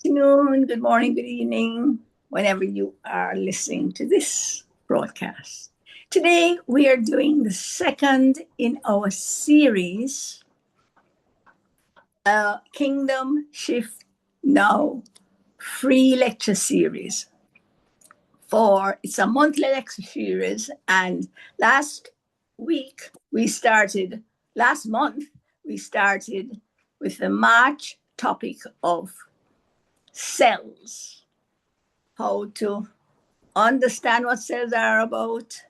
afternoon, good morning, good evening, whenever you are listening to this broadcast. Today, we are doing the second in our series, Kingdom Shift Now free lecture series. It's a monthly lecture series, and last month, we started with the March topic of cells, how to understand what cells are about,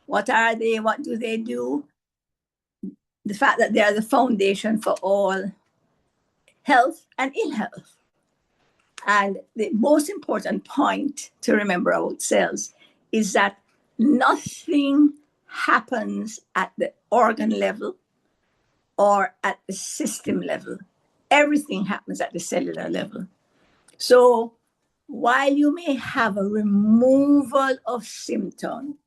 what are they, what do they do, the fact that they are the foundation for all health and ill health. And the most important point to remember about cells is that nothing happens at the organ level or at the system level. Everything happens at the cellular level. So while you may have a removal of symptoms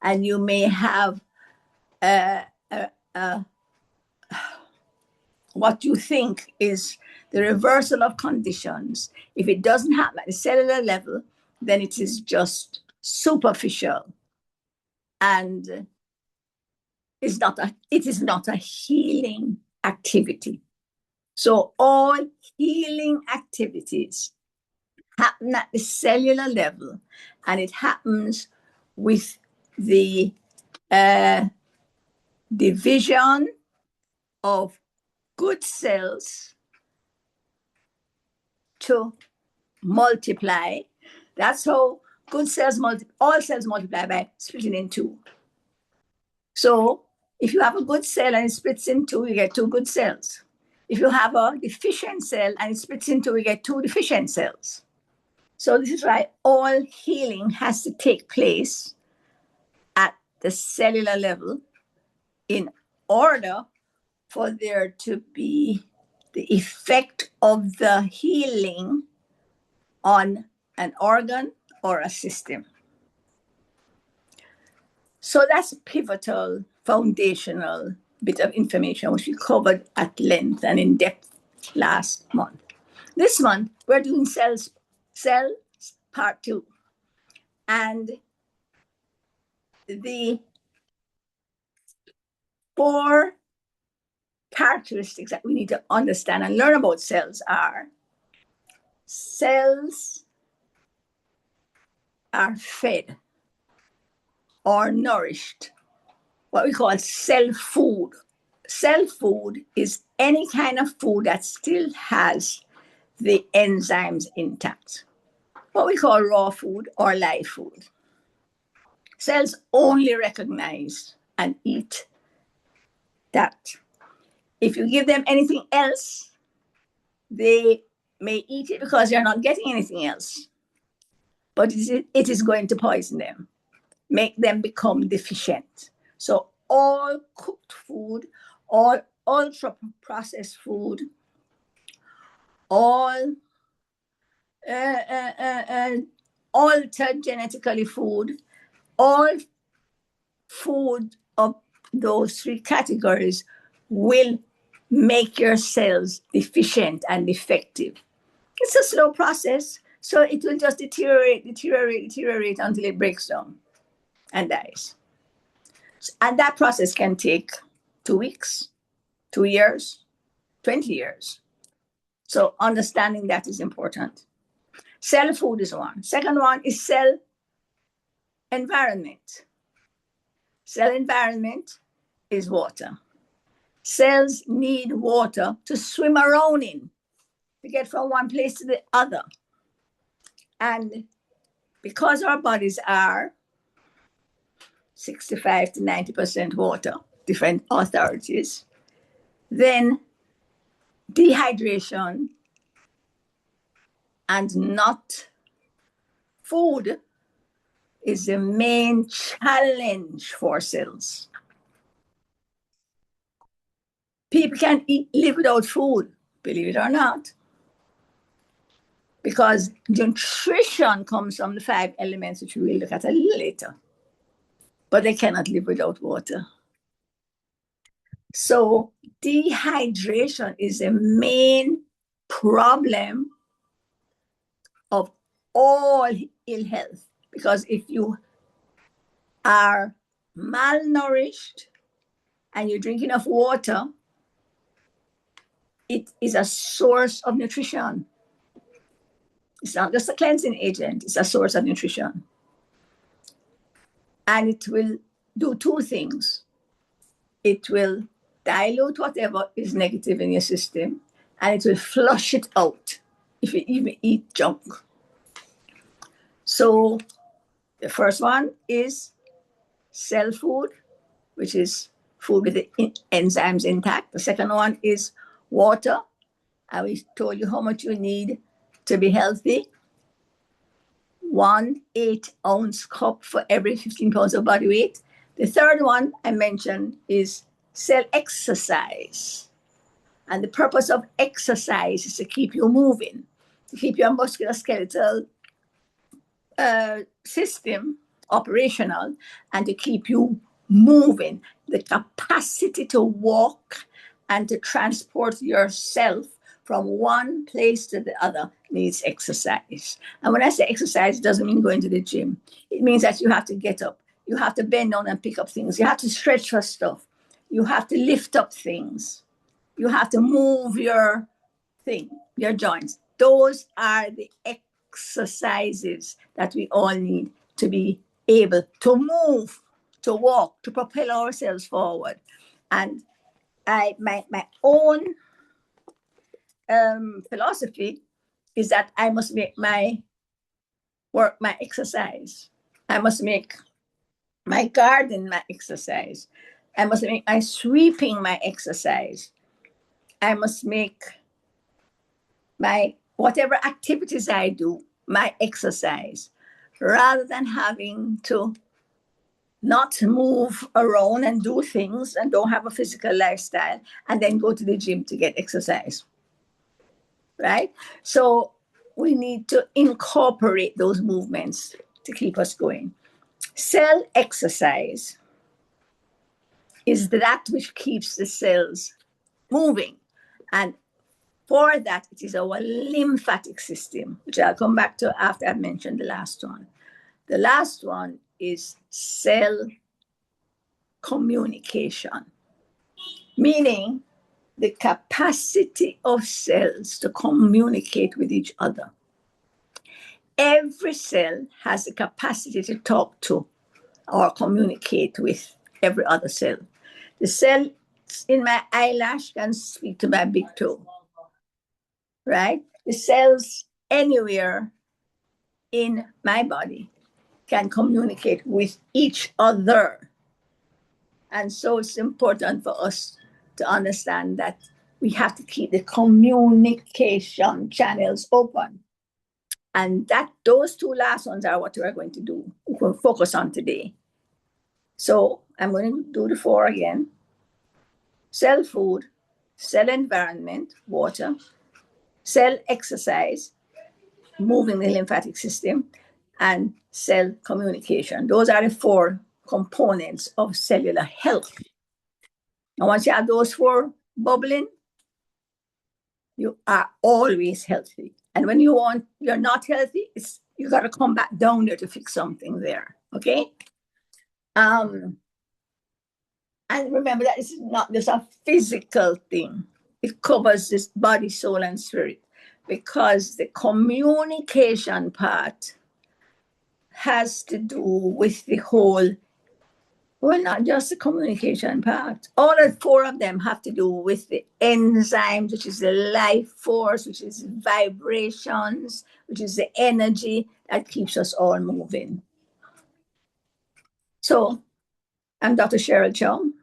and you may have what you think is the reversal of conditions, if it doesn't happen at the cellular level, then it is just superficial and it is not a healing activity. So all healing activities happen at the cellular level, and it happens with the division of good cells to multiply. That's how good cells all cells multiply, by splitting in two. So if you have a good cell and it splits in two, you get two good cells. If you have a deficient cell and it splits in two, you get two deficient cells. So this is why all healing has to take place at the cellular level in order for there to be the effect of the healing on an organ or a system. So that's a pivotal, foundational bit of information which we covered at length and in depth last month. This month, we're doing cells part 2. And the 4 characteristics that we need to understand and learn about cells are: cells are fed or nourished, what we call cell food. Cell food is any kind of food that still has the enzymes intact, what we call raw food or live food. Cells only recognize and eat that. If you give them anything else, they may eat it because they're not getting anything else, but it is going to poison them, make them become deficient. So all cooked food, all ultra-processed food, all altered genetically food, all food of those 3 categories will make your cells deficient and defective. It's a slow process, so it will just deteriorate until it breaks down and dies. And that process can take 2 weeks, 2 years, 20 years. So understanding that is important. Cell food is one. Second one is cell environment. Cell environment is water. Cells need water to swim around in, to get from one place to the other. And because our bodies are 65 to 90% water, different authorities, then dehydration and not food is the main challenge for cells. People can live without food, believe it or not, because nutrition comes from the 5 elements, which we will look at a little later. But they cannot live without water. So dehydration is a main problem all ill health. Because if you are malnourished and you drink enough water, it is a source of nutrition. It's not just a cleansing agent, it's a source of nutrition. And it will do two things. It will dilute whatever is negative in your system, and it will flush it out if you even eat junk. So the first one is cell food, which is food with the enzymes intact. The second one is water. And we told you how much you need to be healthy. 1 8-ounce cup for every 15 pounds of body weight. The third one I mentioned is cell exercise. And the purpose of exercise is to keep you moving, to keep your musculoskeletal system operational, and to keep you moving. The capacity to walk and to transport yourself from one place to the other needs exercise. And when I say exercise, it doesn't mean going to the gym. It means that you have to get up. You have to bend down and pick up things. You have to stretch your stuff. You have to lift up things. You have to move your joints. Those are the exercises that we all need to be able to move, to walk, to propel ourselves forward. And my own philosophy is that I must make my work my exercise. I must make my garden my exercise. I must make my sweeping my exercise. I must make my whatever activities I do my exercise, rather than having to not move around and do things and don't have a physical lifestyle and then go to the gym to get exercise. Right? So we need to incorporate those movements to keep us going. Cell exercise is that which keeps the cells moving. And for that, it is our lymphatic system, which I'll come back to after I've mentioned the last one. The last one is cell communication, meaning the capacity of cells to communicate with each other. Every cell has the capacity to talk to or communicate with every other cell. The cell in my eyelash can speak to my big toe, right? The cells anywhere in my body can communicate with each other. And so it's important for us to understand that we have to keep the communication channels open. And that those two last ones are what we're going to do. We'll focus on today. So I'm going to do the 4 again. Cell food, cell environment, water, cell exercise, moving the lymphatic system, and cell communication. Those are the 4 components of cellular health. And once you have those 4 bubbling, you are always healthy. And when you're not healthy, you got to come back down there to fix something there. Okay? And remember that this is not just a physical thing. It covers this body, soul, and spirit, because the communication part has to do with the whole, well, not just the communication part. All 4 of them have to do with the enzymes, which is the life force, which is vibrations, which is the energy that keeps us all moving. So I'm Dr. Cheryl Chong,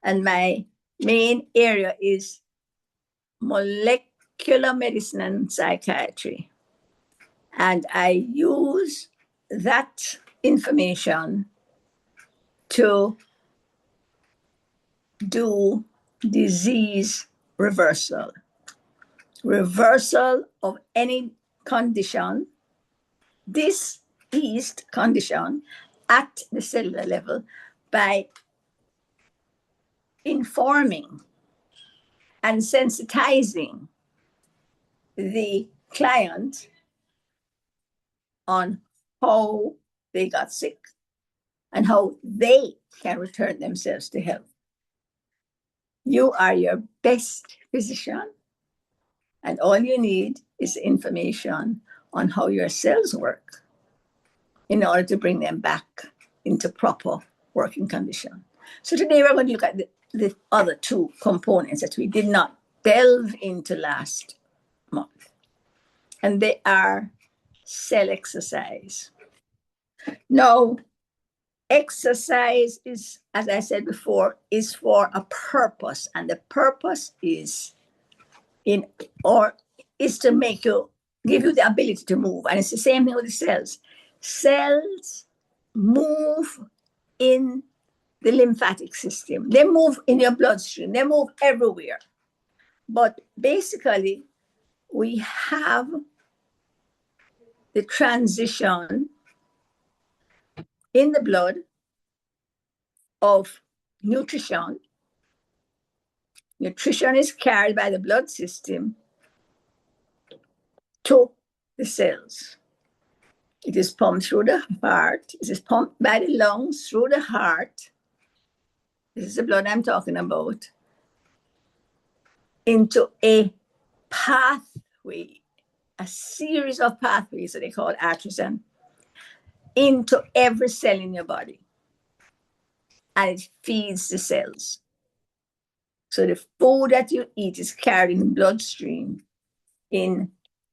and my main area is molecular medicine and psychiatry. And I use that information to do disease reversal of any condition, diseased condition at the cellular level, by informing and sensitizing the client on how they got sick and how they can return themselves to health. You are your best physician, and all you need is information on how your cells work in order to bring them back into proper working condition. So today we're going to look at the other two components that we did not delve into last month, and they are cell exercise. Now, exercise is, as I said before, is for a purpose, and the purpose is to make you, give you the ability to move. And it's the same thing with the cells. Cells move in the lymphatic system. They move in your bloodstream. They move everywhere. But basically, we have the transition in the blood of nutrition. Nutrition is carried by the blood system to the cells. It is pumped through the heart. It is pumped by the lungs through the heart. This is the blood I'm talking about. Into a pathway, a series of pathways that they call arteries, into every cell in your body. And it feeds the cells. So the food that you eat is carried in the bloodstream in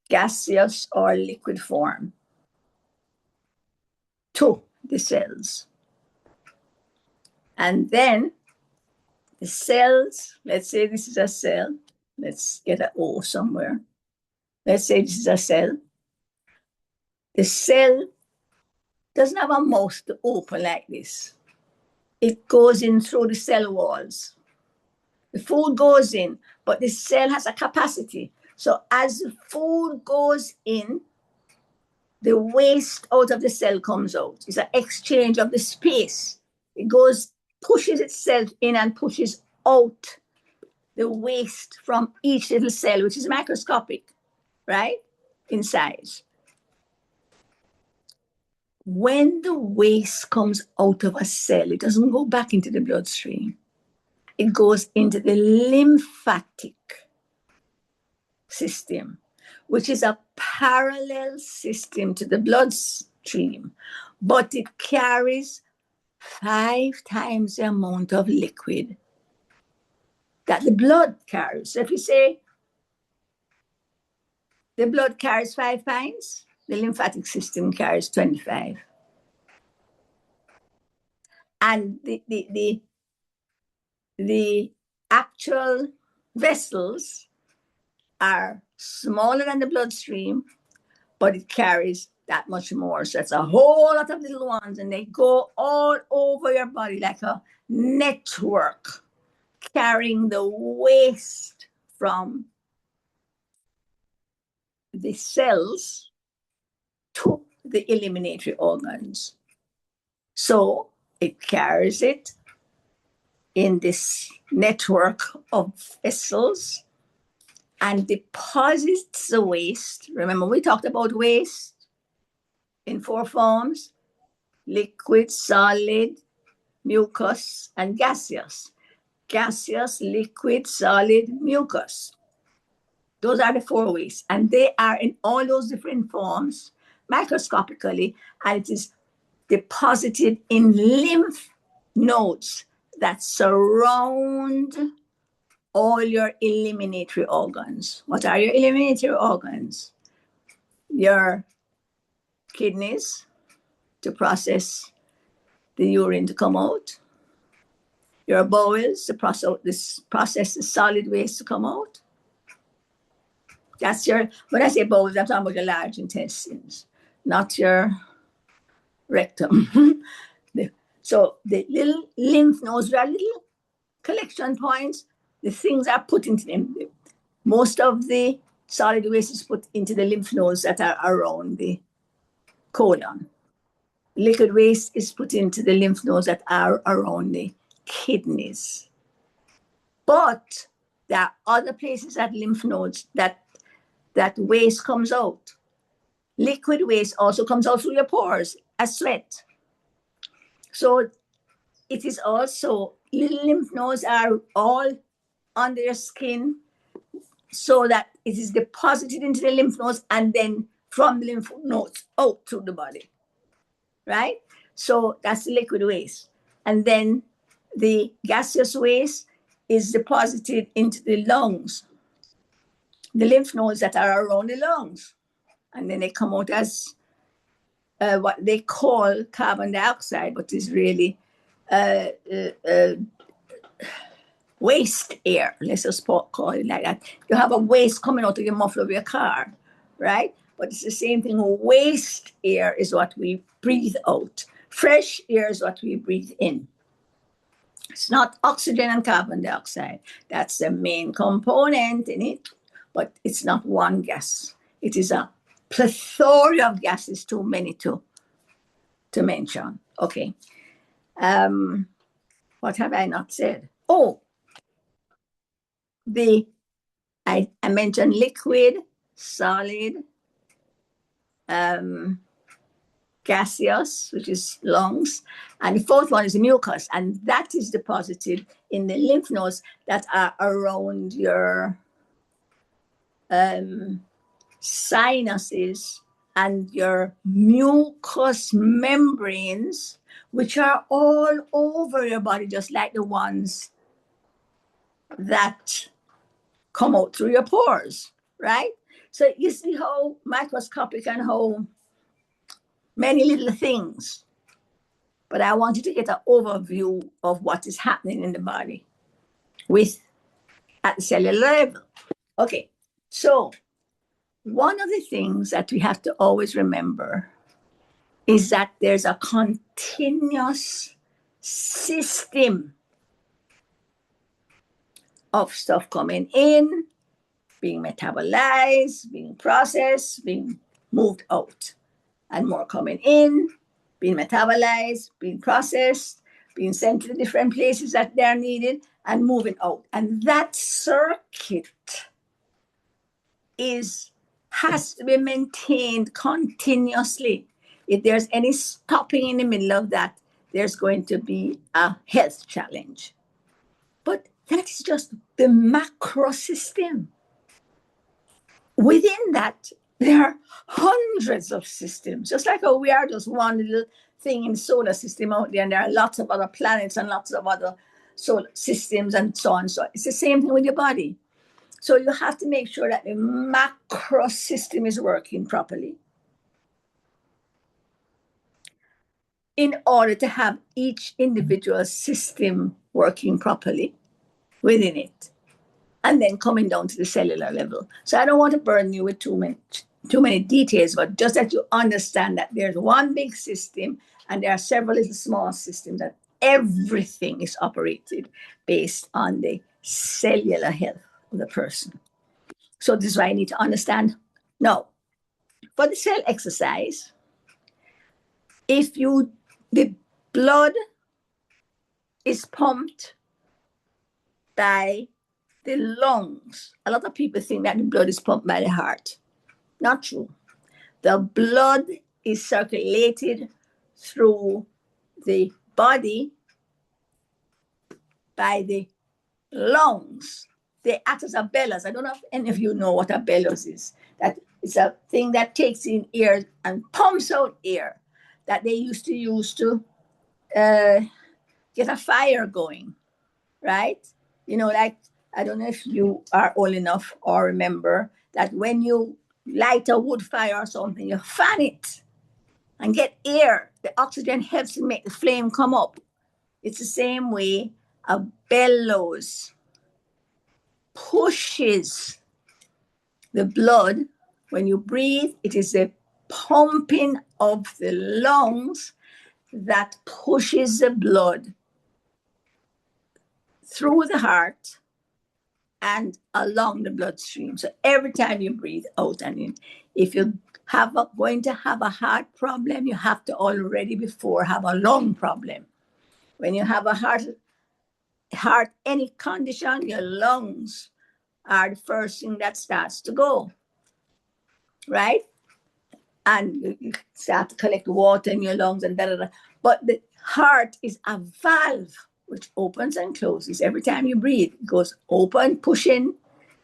gaseous or liquid form to the cells. And then the cells, let's say this is a cell. Let's get an O somewhere. Let's say this is a cell. The cell doesn't have a mouth to open like this. It goes in through the cell walls. The food goes in, but the cell has a capacity. So as the food goes in, the waste out of the cell comes out. It's an exchange of the space. It goes, pushes itself in and pushes out the waste from each little cell, which is microscopic, right, in size. When the waste comes out of a cell, it doesn't go back into the bloodstream. It goes into the lymphatic system, which is a parallel system to the bloodstream, but it carries 5 times the amount of liquid that the blood carries. So if you say the blood carries 5 pints, the lymphatic system carries 25. And the actual vessels are smaller than the bloodstream, but it carries that much more. So it's a whole lot of little ones, and they go all over your body like a network, carrying the waste from the cells to the eliminatory organs. So it carries it in this network of vessels and deposits the waste. Remember, we talked about waste in 4 forms: liquid, solid, mucus, and gaseous. Gaseous, liquid, solid, mucus. Those are the 4 wastes. And they are in all those different forms, microscopically, and it is deposited in lymph nodes that surround all your eliminatory organs. What are your eliminatory organs? Your kidneys to process the urine to come out. Your bowels to process the solid waste to come out. That's your, when I say bowels, I'm talking about your large intestines, not your rectum. So the little lymph nodes are little collection points. The things are put into them. Most of the solid waste is put into the lymph nodes that are around the colon. Liquid waste is put into the lymph nodes that are around the kidneys. But there are other places at lymph nodes that waste comes out. Liquid waste also comes out through your pores as sweat. So it is also, little lymph nodes are all under your skin, so that it is deposited into the lymph nodes and then from the lymph nodes out through the body, right? So that's the liquid waste. And then the gaseous waste is deposited into the lungs, the lymph nodes that are around the lungs. And then they come out as what they call carbon dioxide, but is really waste air. Let's just call it like that. You have a waste coming out of your muffler of your car, right? But it's the same thing. Waste air is what we breathe out. Fresh air is what we breathe in. It's not oxygen and carbon dioxide. That's the main component in it, but it's not one gas. It is a plethora of gases, too many to mention. Okay. What have I not said? Oh, I mentioned liquid, solid, gaseous, which is lungs, and the fourth one is mucus, and that is deposited in the lymph nodes that are around your sinuses and your mucous membranes, which are all over your body, just like the ones that come out through your pores, right? So you see how microscopic and how many little things. But I want you to get an overview of what is happening in the body at the cellular level. Okay, so one of the things that we have to always remember is that there's a continuous system of stuff coming in, being metabolized, being processed, being moved out, and more coming in, being metabolized, being processed, being sent to the different places that they're needed, and moving out. And that circuit has to be maintained continuously. If there's any stopping in the middle of that, there's going to be a health challenge. But that is just the macro system. Within that, there are hundreds of systems, just like how we are just one little thing in the solar system out there, and there are lots of other planets and lots of other solar systems and so on. So it's the same thing with your body. So you have to make sure that the macro system is working properly in order to have each individual system working properly within it, and then coming down to the cellular level. So I don't want to burden you with too many details, but just that you understand that there's one big system and there are several little small systems, that everything is operated based on the cellular health of the person. So this is why I need to understand. Now, for the cell exercise, the blood is pumped by the lungs. A lot of people think that the blood is pumped by the heart. Not true. The blood is circulated through the body by the lungs. They act as a bellows. I don't know if any of you know what a bellows is. That is a thing that takes in air and pumps out air that they used to use to get a fire going, right? You know, like, I don't know if you are old enough or remember that when you light a wood fire or something, you fan it and get air. The oxygen helps to make the flame come up. It's the same way a bellows pushes the blood. When you breathe, it is the pumping of the lungs that pushes the blood through the heart and along the bloodstream. So every time you breathe out and in, if you're going to have a heart problem, you have to already before have a lung problem. When you have a heart, any condition, your lungs are the first thing that starts to go, right? and you start to collect water in your lungs and da da da. But the heart is a valve which opens and closes every time you breathe. It goes open, pushing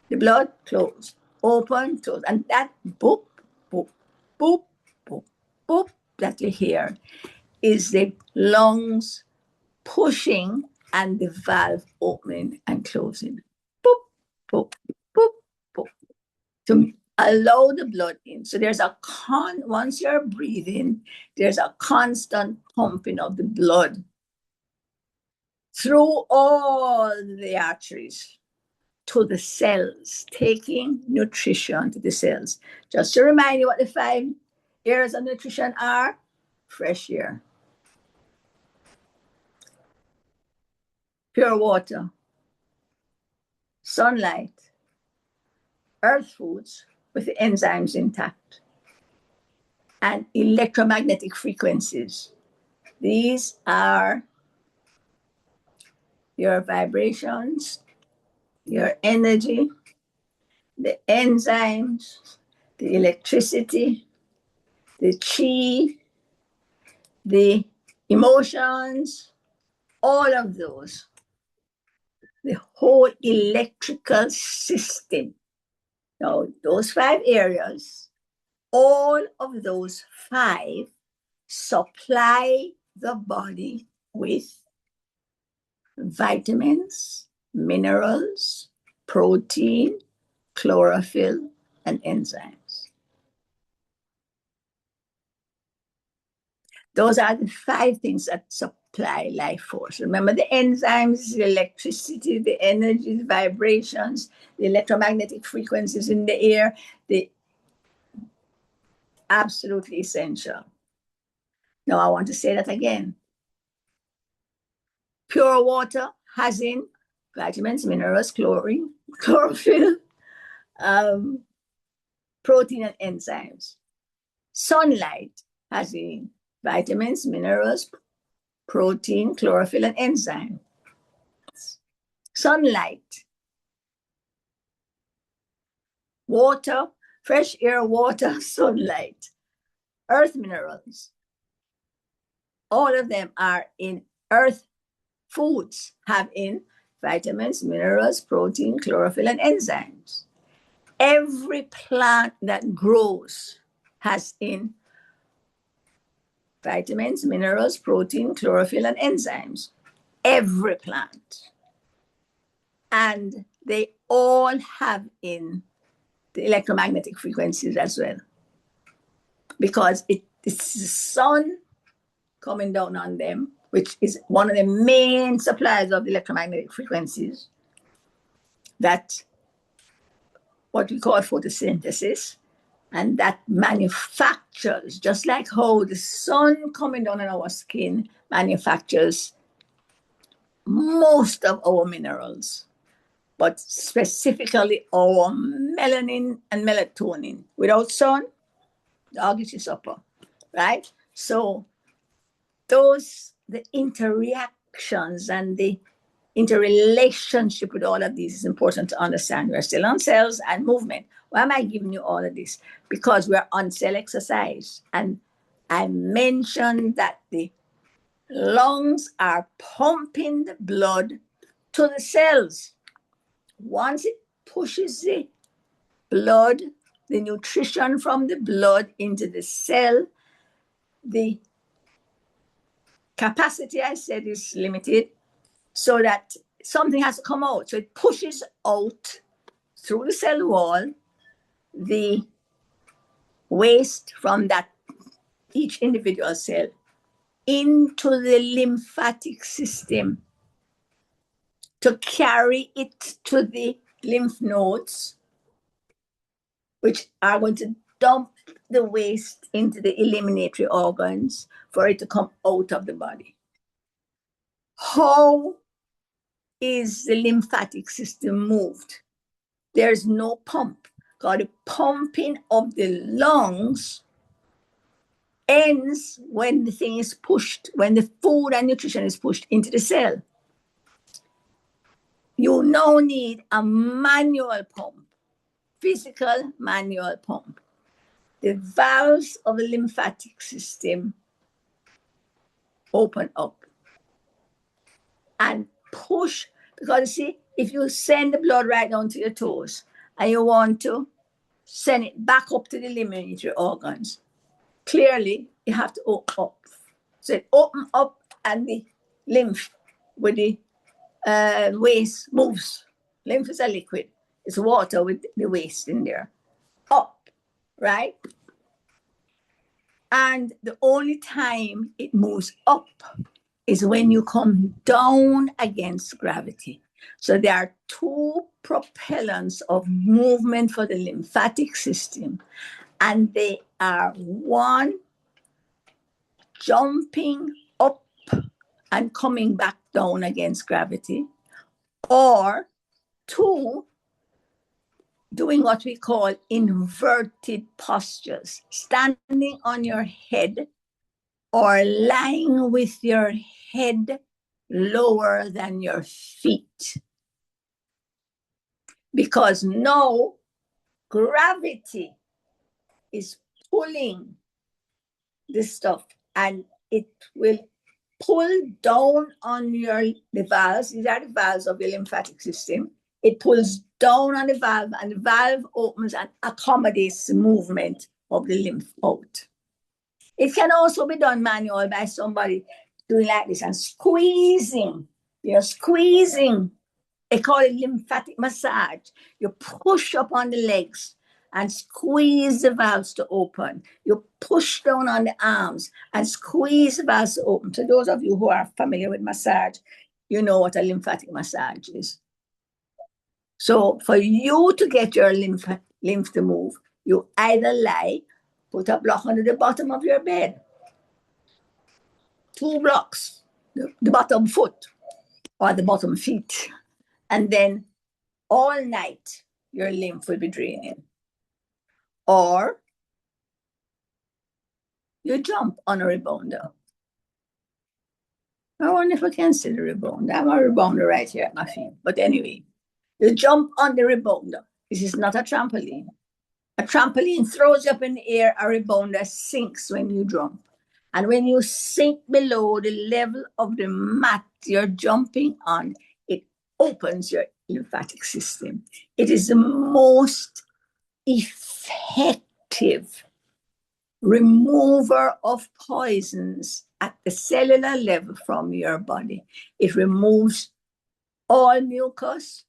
the blood, close, open, close, and that boop, boop, boop, boop, boop that you hear is the lungs pushing and the valve opening and closing. Boop, boop, boop, boop. To allow the blood in. So there's once you're breathing, there's a constant pumping of the blood through all the arteries to the cells, taking nutrition to the cells. Just to remind you what the 5 areas of nutrition are: fresh air, pure water, sunlight, earth foods with the enzymes intact, and electromagnetic frequencies. These are your vibrations, your energy, the enzymes, the electricity, the chi, the emotions, all of those, the whole electrical system. Now, those 5 areas, all of those 5 supply the body with vitamins, minerals, protein, chlorophyll, and enzymes. Those are the 5 things that supply life force. Remember, the enzymes, the electricity, the energy, the vibrations, the electromagnetic frequencies in the air, the absolutely essential. Now, I want to say that again. Pure water has in vitamins, minerals, chlorine, chlorophyll, protein, and enzymes. Sunlight has in vitamins, minerals, protein, chlorophyll, and enzyme. Sunlight, water, fresh air, water, sunlight, earth minerals. All of them are in earth foods, have in vitamins, minerals, protein, chlorophyll, and enzymes. Every plant that grows has in vitamins, minerals, protein, chlorophyll, and enzymes. Every plant. And they all have in the electromagnetic frequencies as well. Because it's the sun coming down on them, which is one of the main suppliers of electromagnetic frequencies, that what we call photosynthesis, and that manufactures, just like how the sun coming down on our skin manufactures most of our minerals, but specifically our melanin and melatonin. Without sun, dog eat your supper, right? So the interreactions and the interrelationship with all of these is important to understand. We're still on cells and movement. Why am I giving you all of this? Because we're on cell exercise. And I mentioned that the lungs are pumping the blood to the cells. Once it pushes the blood, the nutrition from the blood into the cell, the capacity, I said, is limited, so that something has to come out. So it pushes out through the cell wall the waste from that each individual cell into the lymphatic system to carry it to the lymph nodes, which are going to dump the waste into the eliminatory organs for it to come out of the body. How is the lymphatic system moved? There's no pump, because the pumping of the lungs ends when the thing is pushed, when the food and nutrition is pushed into the cell. You now need a manual pump, physical manual pump. the valves of the lymphatic system open up and push, because you see, if you send the blood right down to your toes and you want to send it back up to the eliminatory organs, clearly you have to open up. So it open up and the lymph with the waste moves. Lymph is a liquid. It's water with the waste in there. Up, right? And the only time it moves up is when you come down against gravity. So there are two propellants of movement for the lymphatic system, and they are one jumping up and coming back down against gravity, or two, doing what we call inverted postures, standing on your head or lying with your head lower than your feet. Because now gravity is pulling this stuff, and it will pull down on the valves. These are the valves of the lymphatic system. It pulls down on the valve, and the valve opens and accommodates the movement of the lymph out. It can also be done manual by somebody doing like this and squeezing. You're squeezing. They call it lymphatic massage. You push up on the legs and squeeze the valves to open. You push down on the arms and squeeze the valves to open. So those of you who are familiar with massage, you know what a lymphatic massage is. So for you to get your lymph to move, you either lie, put a block under the bottom of your bed, 2 blocks, the bottom foot or the bottom feet, and then all night your lymph will be draining. Or you jump on a rebounder. I wonder if I can see the rebounder. I have a rebounder right here at my feet. But anyway, you jump on the rebounder. This is not a trampoline. A trampoline throws you up in the air. A rebounder sinks when you jump. And when you sink below the level of the mat you're jumping on, it opens your lymphatic system. It is the most effective remover of poisons at the cellular level from your body. It removes all mucus,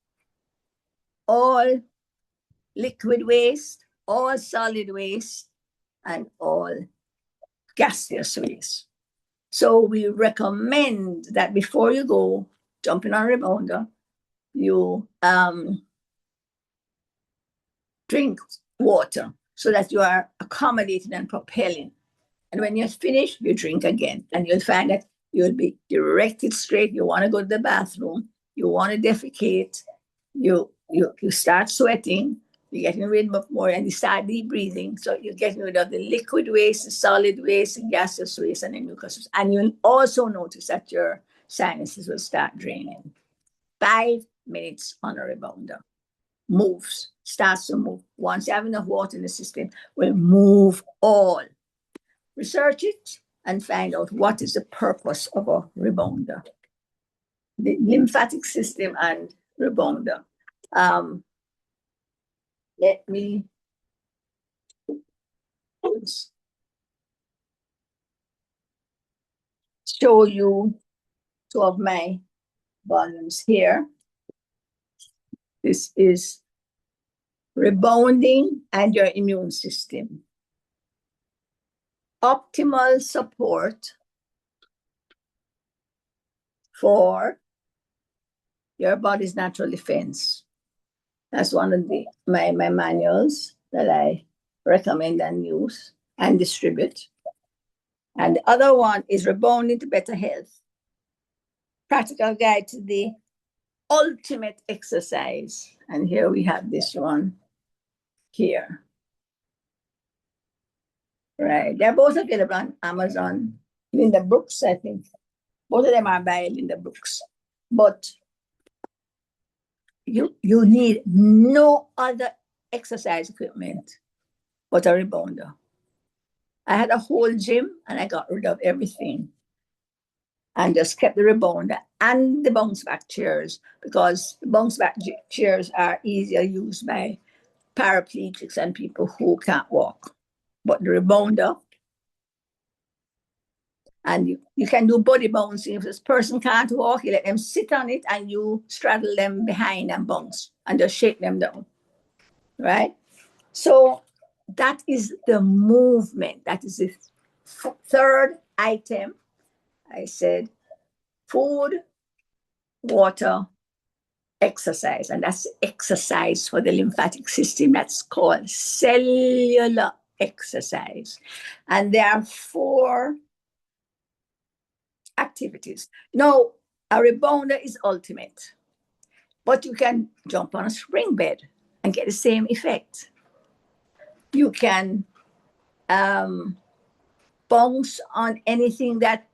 all liquid waste, all solid waste, and all gaseous waste. So we recommend that before you go jumping on a rebounder, you drink water so that you are accommodating and propelling. And when you're finished, you drink again. And you'll find that you'll be directed straight. You want to go to the bathroom. You want to defecate. You start sweating. You're getting rid of more, and you start deep breathing. So you're getting rid of the liquid waste, the solid waste, the gaseous waste, and the mucus. And you'll also notice that your sinuses will start draining. 5 minutes on a rebounder. Moves, starts to move. Once you have enough water in the system, will move all. Research it and find out what is the purpose of a rebounder. The lymphatic system and rebounder. Let me show you 2 of my volumes here. This is Rebounding and Your Immune System. Optimal support for your body's natural defense. That's one of my manuals that I recommend and use and distribute. And the other one is Rebounding to Better Health. Practical guide to the ultimate exercise. And here we have this one here. Right. They're both available on Amazon. In the books, I think. Both of them are by Linda Brooks. But you need no other exercise equipment but a rebounder. I had a whole gym and I got rid of everything and just kept the rebounder and the bounce back chairs, because the bounce back chairs are easier used by paraplegics and people who can't walk. But the rebounder, and you can do body bouncing. If this person can't walk, you let them sit on it and you straddle them behind and bounce and just shake them down, right? So that is the movement. That is the third item. I said food, water, exercise. And that's exercise for the lymphatic system. That's called cellular exercise. And there are 4 activities. Now, a rebounder is ultimate, but you can jump on a spring bed and get the same effect. You can bounce on anything that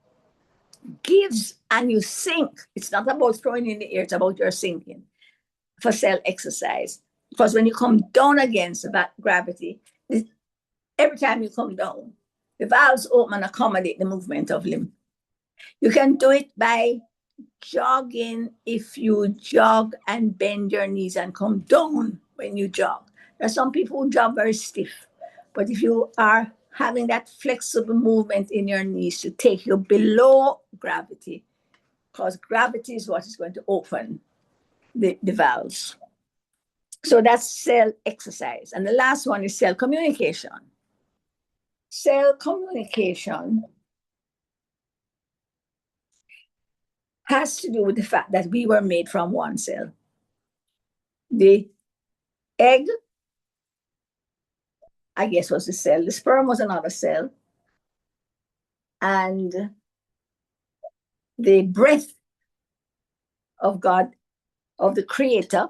gives and you sink. It's not about throwing in the air, it's about your sinking for cell exercise. Because when you come down against gravity, every time you come down, the valves open and accommodate the movement of lymph. You can do it by jogging. If you jog and bend your knees and come down when you jog. There are some people who jog very stiff, but if you are having that flexible movement in your knees to take you below gravity, because gravity is what is going to open the valves. So that's cell exercise. And the last one is cell communication. Cell communication has to do with the fact that we were made from one cell. The egg, I guess, was the cell. The sperm was another cell. And the breath of God, of the Creator,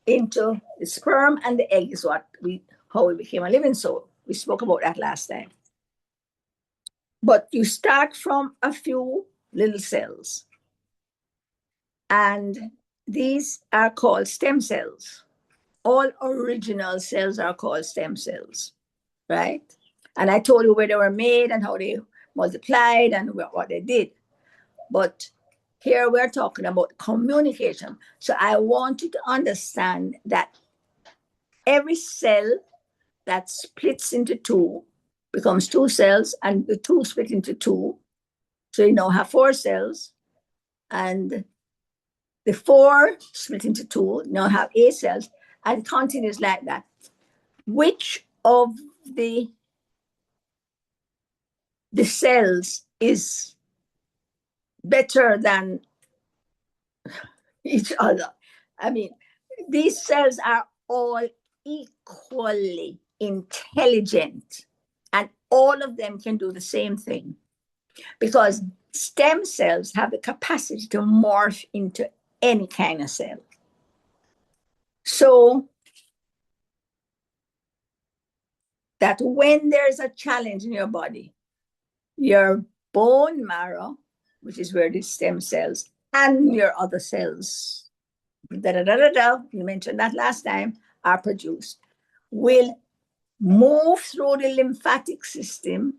into the sperm and the egg is how we became a living soul. We spoke about that last time. But you start from a few little cells. And these are called stem cells. All original cells are called stem cells, right? And I told you where they were made and how they multiplied and what they did. But here we're talking about communication. So I want you to understand that every cell that splits into 2 becomes 2 cells, and the 2 split into 2. So you now have 4 cells, and the 4 split into 2, now have 8 cells, and continues like that. Which of the cells is better than each other? I mean, these cells are all equally intelligent, and all of them can do the same thing, because stem cells have the capacity to morph into any kind of cell. So that when there's a challenge in your body, your bone marrow, which is where the stem cells and your other cells, you mentioned that last time, are produced, will move through the lymphatic system.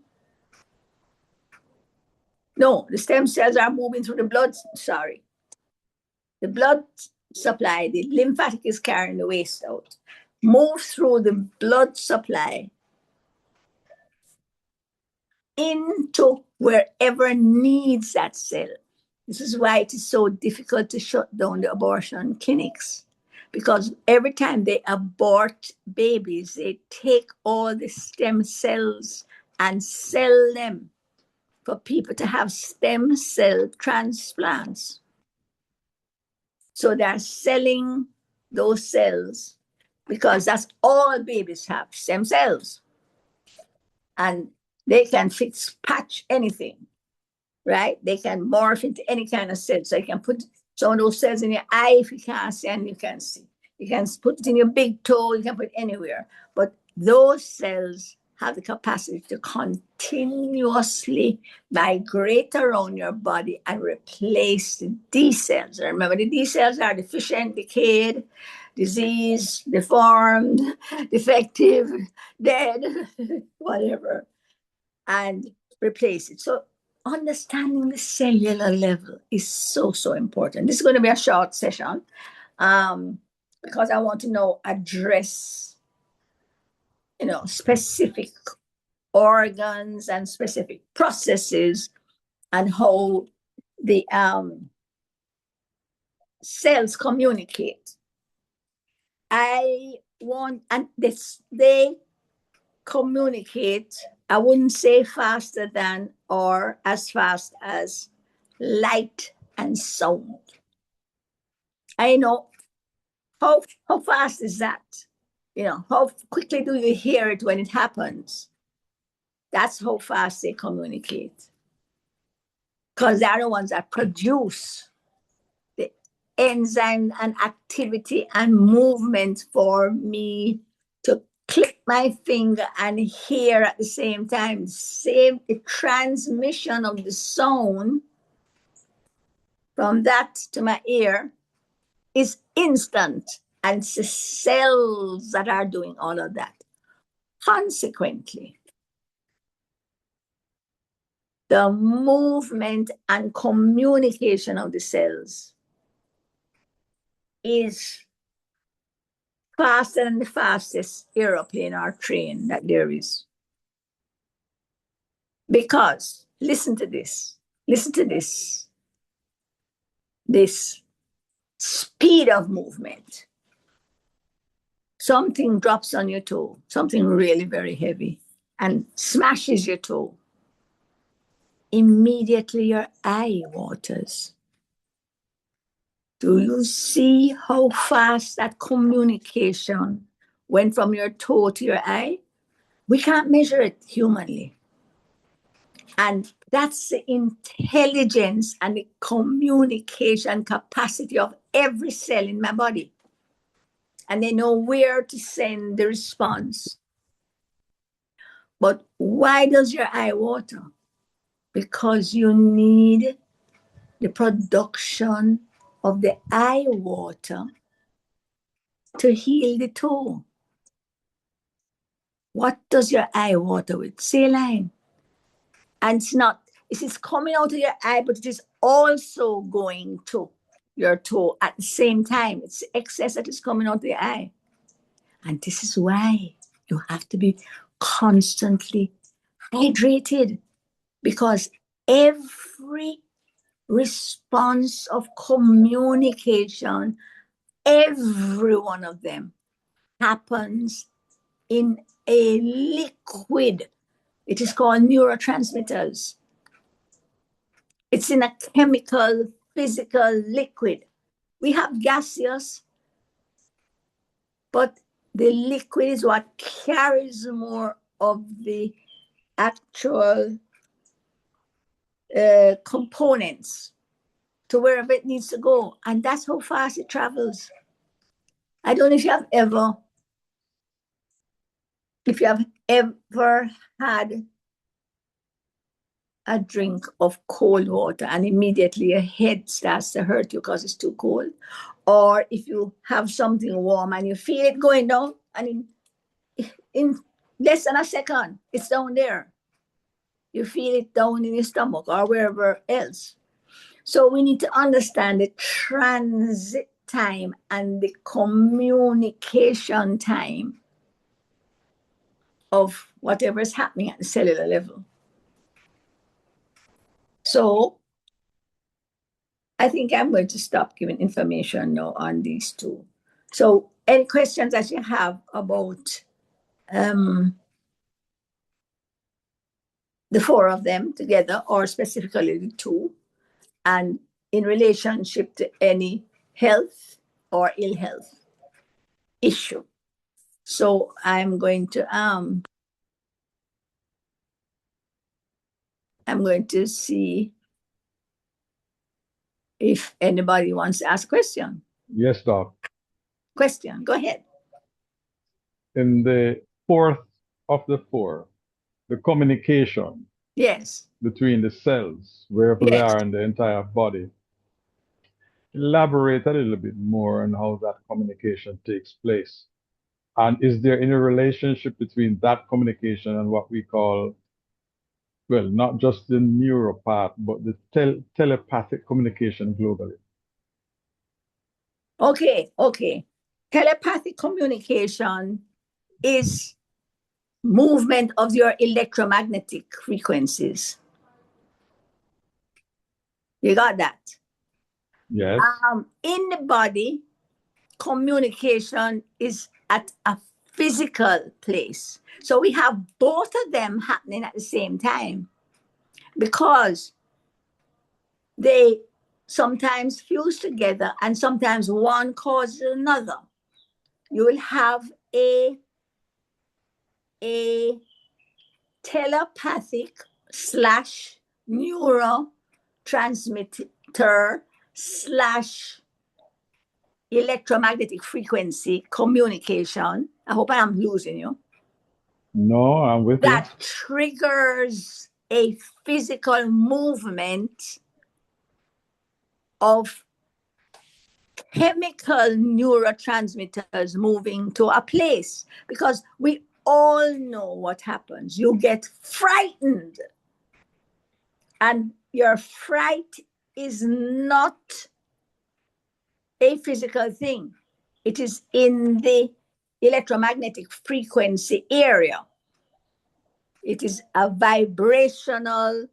No, the stem cells are moving through the blood, sorry. The blood supply, the lymphatic is carrying the waste out, move through the blood supply into wherever needs that cell. This is why it is so difficult to shut down the abortion clinics, because every time they abort babies, they take all the stem cells and sell them for people to have stem cell transplants. So they're selling those cells because that's all babies have, stem cells. And they can patch anything, right? They can morph into any kind of cell. So you can put some of those cells in your eye if you can't see, and you can see. You can put it in your big toe, you can put it anywhere. But those cells have the capacity to continuously migrate around your body and replace the D cells. Remember, the D cells are deficient, decayed, diseased, deformed, defective, dead, whatever. and replace it. So understanding the cellular level is so, so important. This is going to be a short session because I want to address, specific organs and specific processes and how the cells communicate. I want, and they communicate, I wouldn't say faster than or as fast as light and sound. I know how fast is that? How quickly do you hear it when it happens? That's how fast they communicate. Because they're the ones that produce the enzyme and activity and movement for me to click my finger and hear at the same time. Same the transmission of the sound from that to my ear is instant, and it's the cells that are doing all of that. Consequently, the movement and communication of the cells is faster than the fastest aeroplane or train that there is. Because, listen to this, this speed of movement. Something drops on your toe, something really very heavy, and smashes your toe. Immediately your eye waters. Do you see how fast that communication went from your toe to your eye? We can't measure it humanly. And that's the intelligence and the communication capacity of every cell in my body. And they know where to send the response. But why does your eye water? Because you need the production of the eye water to heal the toe. What does your eye water with? Saline. And it is coming out of your eye, but it is also going to your toe at the same time. It's excess that is coming out of the eye. And this is why you have to be constantly hydrated, because every response of communication, every one of them happens in a liquid. It is called neurotransmitters. It's in a chemical, physical liquid. We have gaseous, but the liquid is what carries more of the actual components to wherever it needs to go. And that's how fast it travels. I don't know if you have ever had a drink of cold water and immediately your head starts to hurt you because it's too cold. Or if you have something warm and you feel it going down, and in less than a second, it's down there. You feel it down in your stomach or wherever else. So we need to understand the transit time and the communication time of whatever is happening at the cellular level. So I think I'm going to stop giving information now on these two. So any questions that you have about the four of them together, or specifically the two, and in relationship to any health or ill health issue. So I'm going to see if anybody wants to ask a question. Yes, Doc. Question, go ahead. In the fourth of the four, the communication Yes. between the cells, wherever they are in the entire body. Elaborate a little bit more on how that communication takes place. And is there any relationship between that communication and what we call Well, not just the neuro part, but the telepathic communication globally. Okay, okay. Telepathic communication is movement of your electromagnetic frequencies. You got that? Yes. In the body, communication is at a physical place. So we have both of them happening at the same time because they sometimes fuse together and sometimes one causes another. You will have a telepathic slash neurotransmitter slash electromagnetic frequency communication. I hope I am losing you. No, I'm with you. That triggers a physical movement of chemical neurotransmitters moving to a place because we all know what happens. You get frightened, and your fright is not a physical thing, it is in the electromagnetic frequency area. It is a vibrational,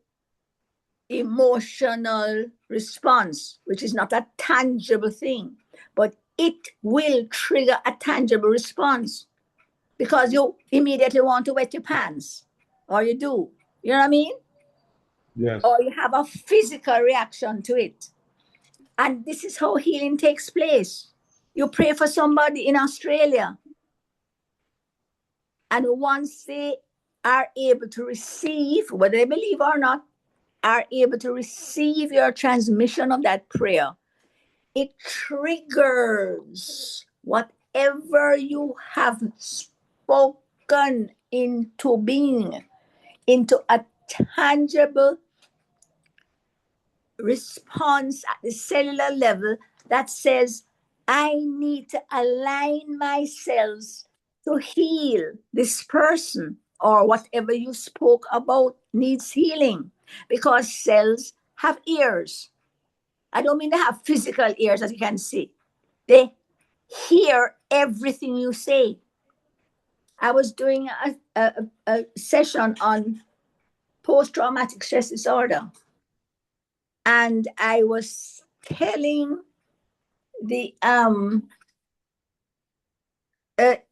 emotional response, which is not a tangible thing, but it will trigger a tangible response because you immediately want to wet your pants, or you do. You know what I mean? Yes. Or you have a physical reaction to it. And this is how healing takes place. You pray for somebody in Australia, and once they are able to receive, whether they believe or not, are able to receive your transmission of that prayer, it triggers whatever you have spoken into being, into a tangible response at the cellular level that says, I need to align my cells to heal this person, or whatever you spoke about needs healing, because cells have ears. I don't mean they have physical ears, as you can see. They hear everything you say. I was doing a session on post-traumatic stress disorder, and I was telling the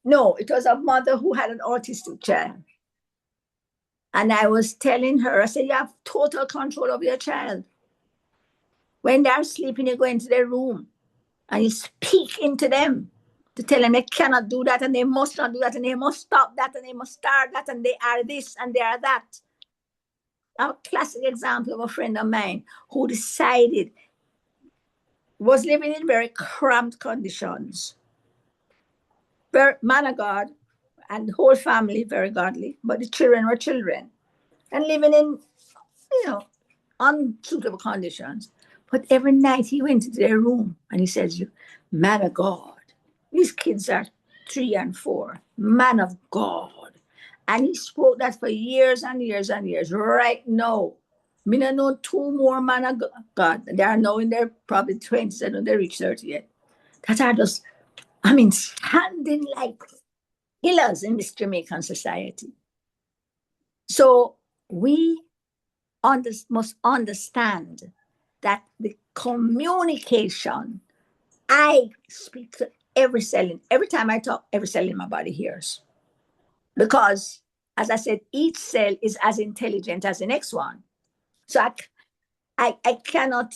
no, it was a mother who had an autistic child, and I was telling her, I said, you have total control of your child. When they're sleeping, you go into their room and you speak into them to tell them they cannot do that, and they must not do that, and they must stop that, and they must start that, and they are this and they are that. A classic example of a friend of mine who decided, was living in very cramped conditions. Very man of God, and the whole family very godly, but the children were children and living in, unsuitable conditions. But every night he went into their room and he says, man of God, these kids are 3 and 4, man of God. And he spoke that for years and years and years. Right now, me no know 2 more man of God. They are now in their probably 20s, I don't they reach 30 yet. That are just, standing like pillars in this Jamaican society. So we must understand that the communication, I speak to every time I talk, every cell in my body hears. Because, as I said, each cell is as intelligent as the next one. So I cannot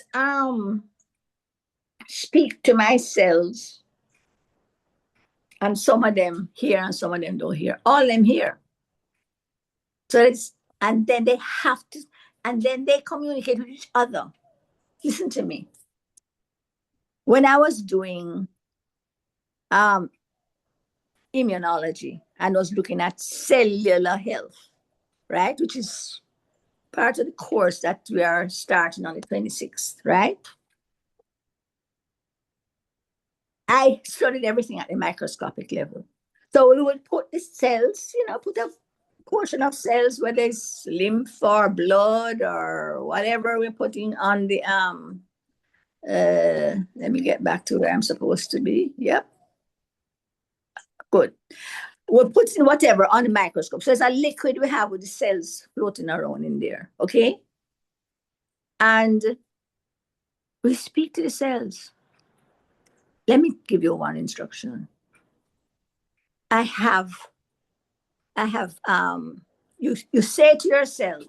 speak to my cells, and some of them hear and some of them don't hear. All of them hear. So and then they have to, and then they communicate with each other. Listen to me. When I was doing immunology and was looking at cellular health, right, which is part of the course that we are starting on the 26th, right? I studied everything at the microscopic level. So we would put the cells, put a portion of cells, whether it's lymph or blood or whatever we're putting on the let me get back to where I'm supposed to be. Yep. Good. We're putting whatever on the microscope. So it's a liquid we have with the cells floating around in there. Okay. And we speak to the cells. Let me give you one instruction. I have you say to yourself,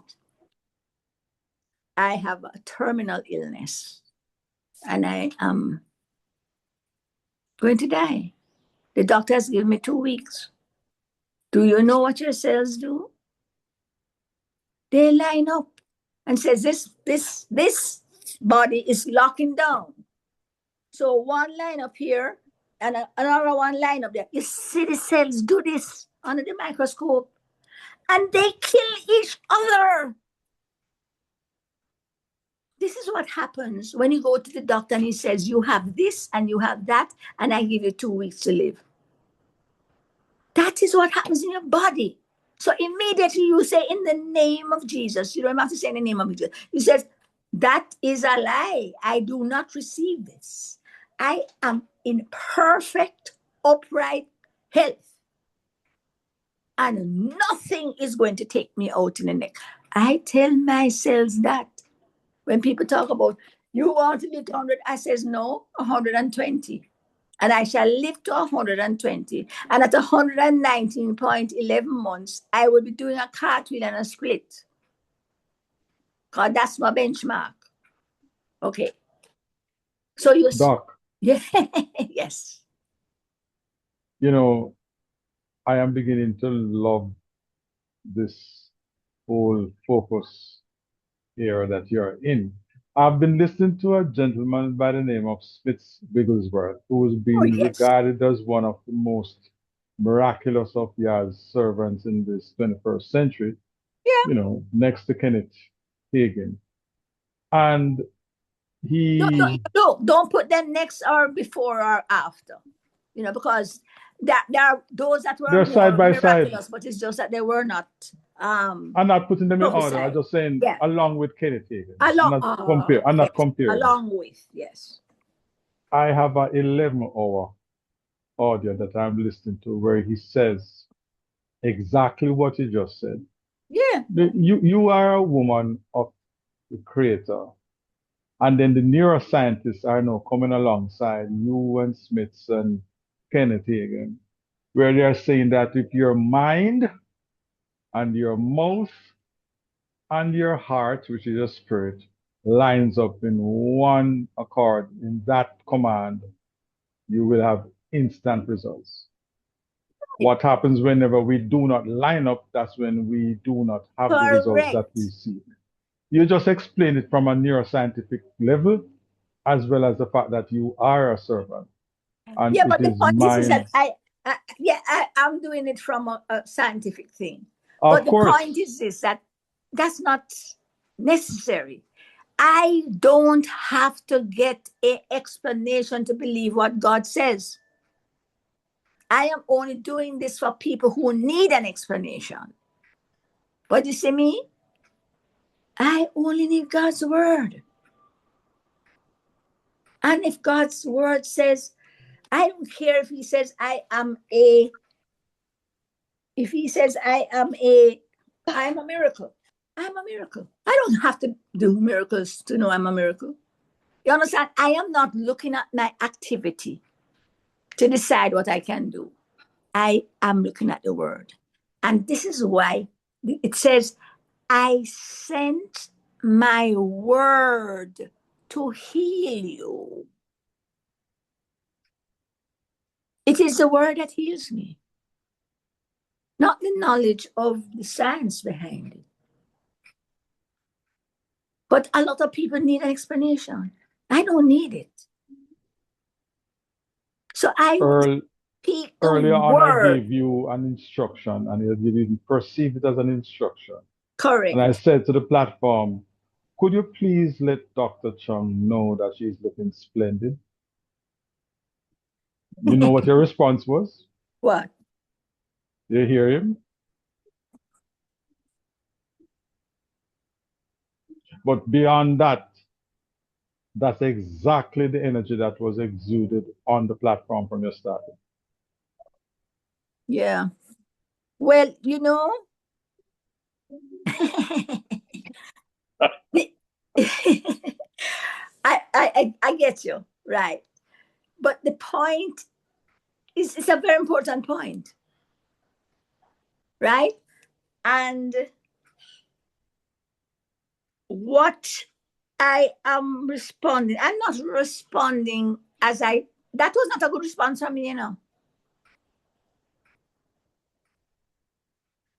I have a terminal illness and I am going to die. The doctor has given me 2 weeks. Do you know what your cells do? They line up and says this body is locking down. So one line up here and another one line up there. You see the cells do this under the microscope and they kill each other. This is what happens when you go to the doctor and he says, you have this and you have that, and I give you 2 weeks to live. That is what happens in your body. So immediately you say, in the name of Jesus. You don't have to say in the name of Jesus. You say, that is a lie. I do not receive this. I am in perfect, upright health. And nothing is going to take me out in the neck. I tell my cells that. When people talk about, you want to live to 100, I says, no, 120. And I shall live to 120. And at 119.11 months, I will be doing a cartwheel and a split. Because that's my benchmark. Okay. So you... Doc. Yeah. Yes. You know, I am beginning to love this whole focus here that you're in. I've been listening to a gentleman by the name of Smith Wigglesworth, who has Oh, been yes. regarded as one of the most miraculous of Yah's servants in this 21st century. Yeah. You know, next to Kenneth Hagin. And Don't put them next or before or after. You know, because there are those that were they're side more by side. miraculous, but it's just that they were not. I'm not putting them in order. I'm just saying along with Kenneth Hagin. I'm not comparing. Along with, yes. I have an 11-hour audio that I'm listening to where he says exactly what you just said. Yeah. You are a woman of the creator. And then the neuroscientists are now coming alongside you and Smiths and Kenneth Hagin, where they're saying that if your mind and your mouth and your heart, which is your spirit, lines up in one accord in that command, you will have instant results. What happens whenever we do not line up, that's when we do not have the results that we seek. You just explain it from a neuroscientific level, as well as the fact that you are a servant. And yeah, but the point is that I'm doing it from a scientific thing. But the point is this, that that's not necessary. I don't have to get an explanation to believe what God says. I am only doing this for people who need an explanation. But you see me? I only need God's word. And if God's word says, I don't care if he says if he says I'm a miracle. I'm a miracle. I don't have to do miracles to know I'm a miracle. You understand? I am not looking at my activity to decide what I can do. I am looking at the word. And this is why it says, I sent my word to heal you. It is the word that heals me, not the knowledge of the science behind it. But a lot of people need an explanation. I don't need it. So earlier on, I gave you an instruction and you didn't perceive it as an instruction. Correct. And I said to the platform, could you please let Dr. Chung know that she's looking splendid? You know what your response was? What? Did you hear him? But beyond that, that's exactly the energy that was exuded on the platform from your start. Yeah. Well, I get you, right? But the point is, it's a very important point, right? And what I am responding, I'm not responding that was not a good response from me.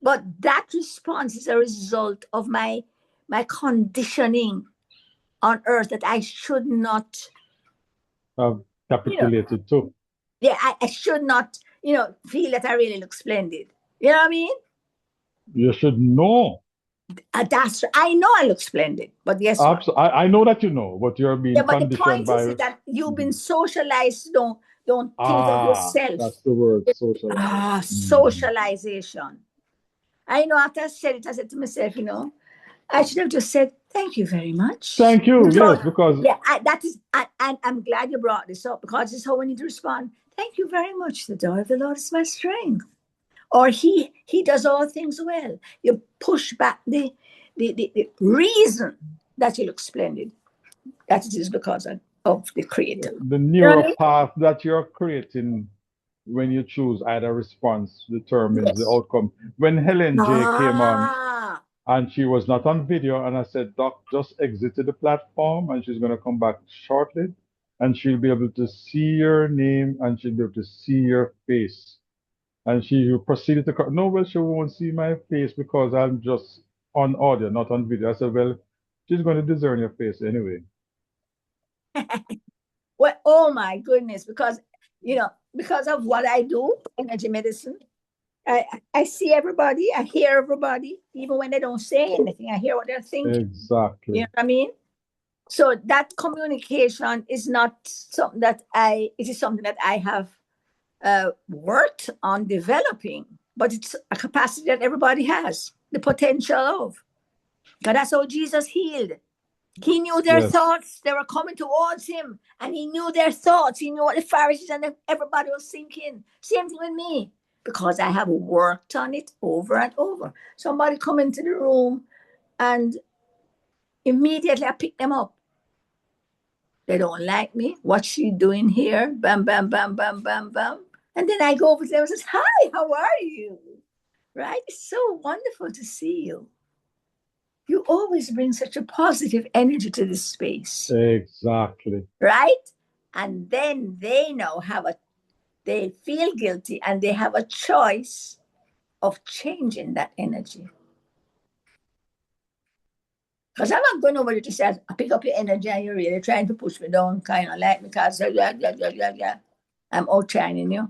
But that response is a result of my conditioning on earth that I should not, you know, Capitulated too. yeah, I should not, feel that I really look splendid. You know what I mean? You should know. I know I look splendid, but guess what? I know that you know, but you're being Yeah, but the conditioned point is by. that you've been Mhm. socialized. Don't think of yourself. That's the word, socialized. Mhm. Socialization. I know after I said it, I said to myself, I should have just said, thank you very much. Thank you. Yes, because Yeah, that is, and I'm glad you brought this up because this is how we need to respond. Thank you very much. The joy of the Lord is my strength. Or he does all things well. You push back the reason that you look splendid. That it is because of the Creator. the You know what I neural mean? path that you're creating when you choose either response determines the Yes. outcome. When Helen J came on Ah, and she was not on video, and I said, Doc just exited the platform and she's going to come back shortly and she'll be able to see your name and she'll be able to see your face. And she proceeded to, no, well, she won't see my face because I'm just on audio, not on video. I said, well, she's going to discern your face anyway. well, oh my goodness, because of what I do, energy medicine, I see everybody, I hear everybody, even when they don't say anything, I hear what they're thinking. You Exactly. know what I mean? So that communication is not something it is something that I have worked on developing, but it's a capacity that everybody has the potential of. Because that's how Jesus healed. He knew their Yes. thoughts. They were coming towards him, and he knew their thoughts. He knew what the Pharisees and everybody was thinking. Same thing with me, because I have worked on it over and over. Somebody come into the room, and immediately I pick them up. They don't like me. What's she doing here? Bam, bam, bam, bam, bam, bam. And then I go over to them and says, "Hi, how are you?" Right? It's so wonderful to see you. You always bring such a positive energy to this space. Exactly. Right? And then they feel guilty and they have a choice of changing that energy. Because I'm not going over there to say, I pick up your energy and you're really trying to push me down, kind of like me, because I'm outshining you.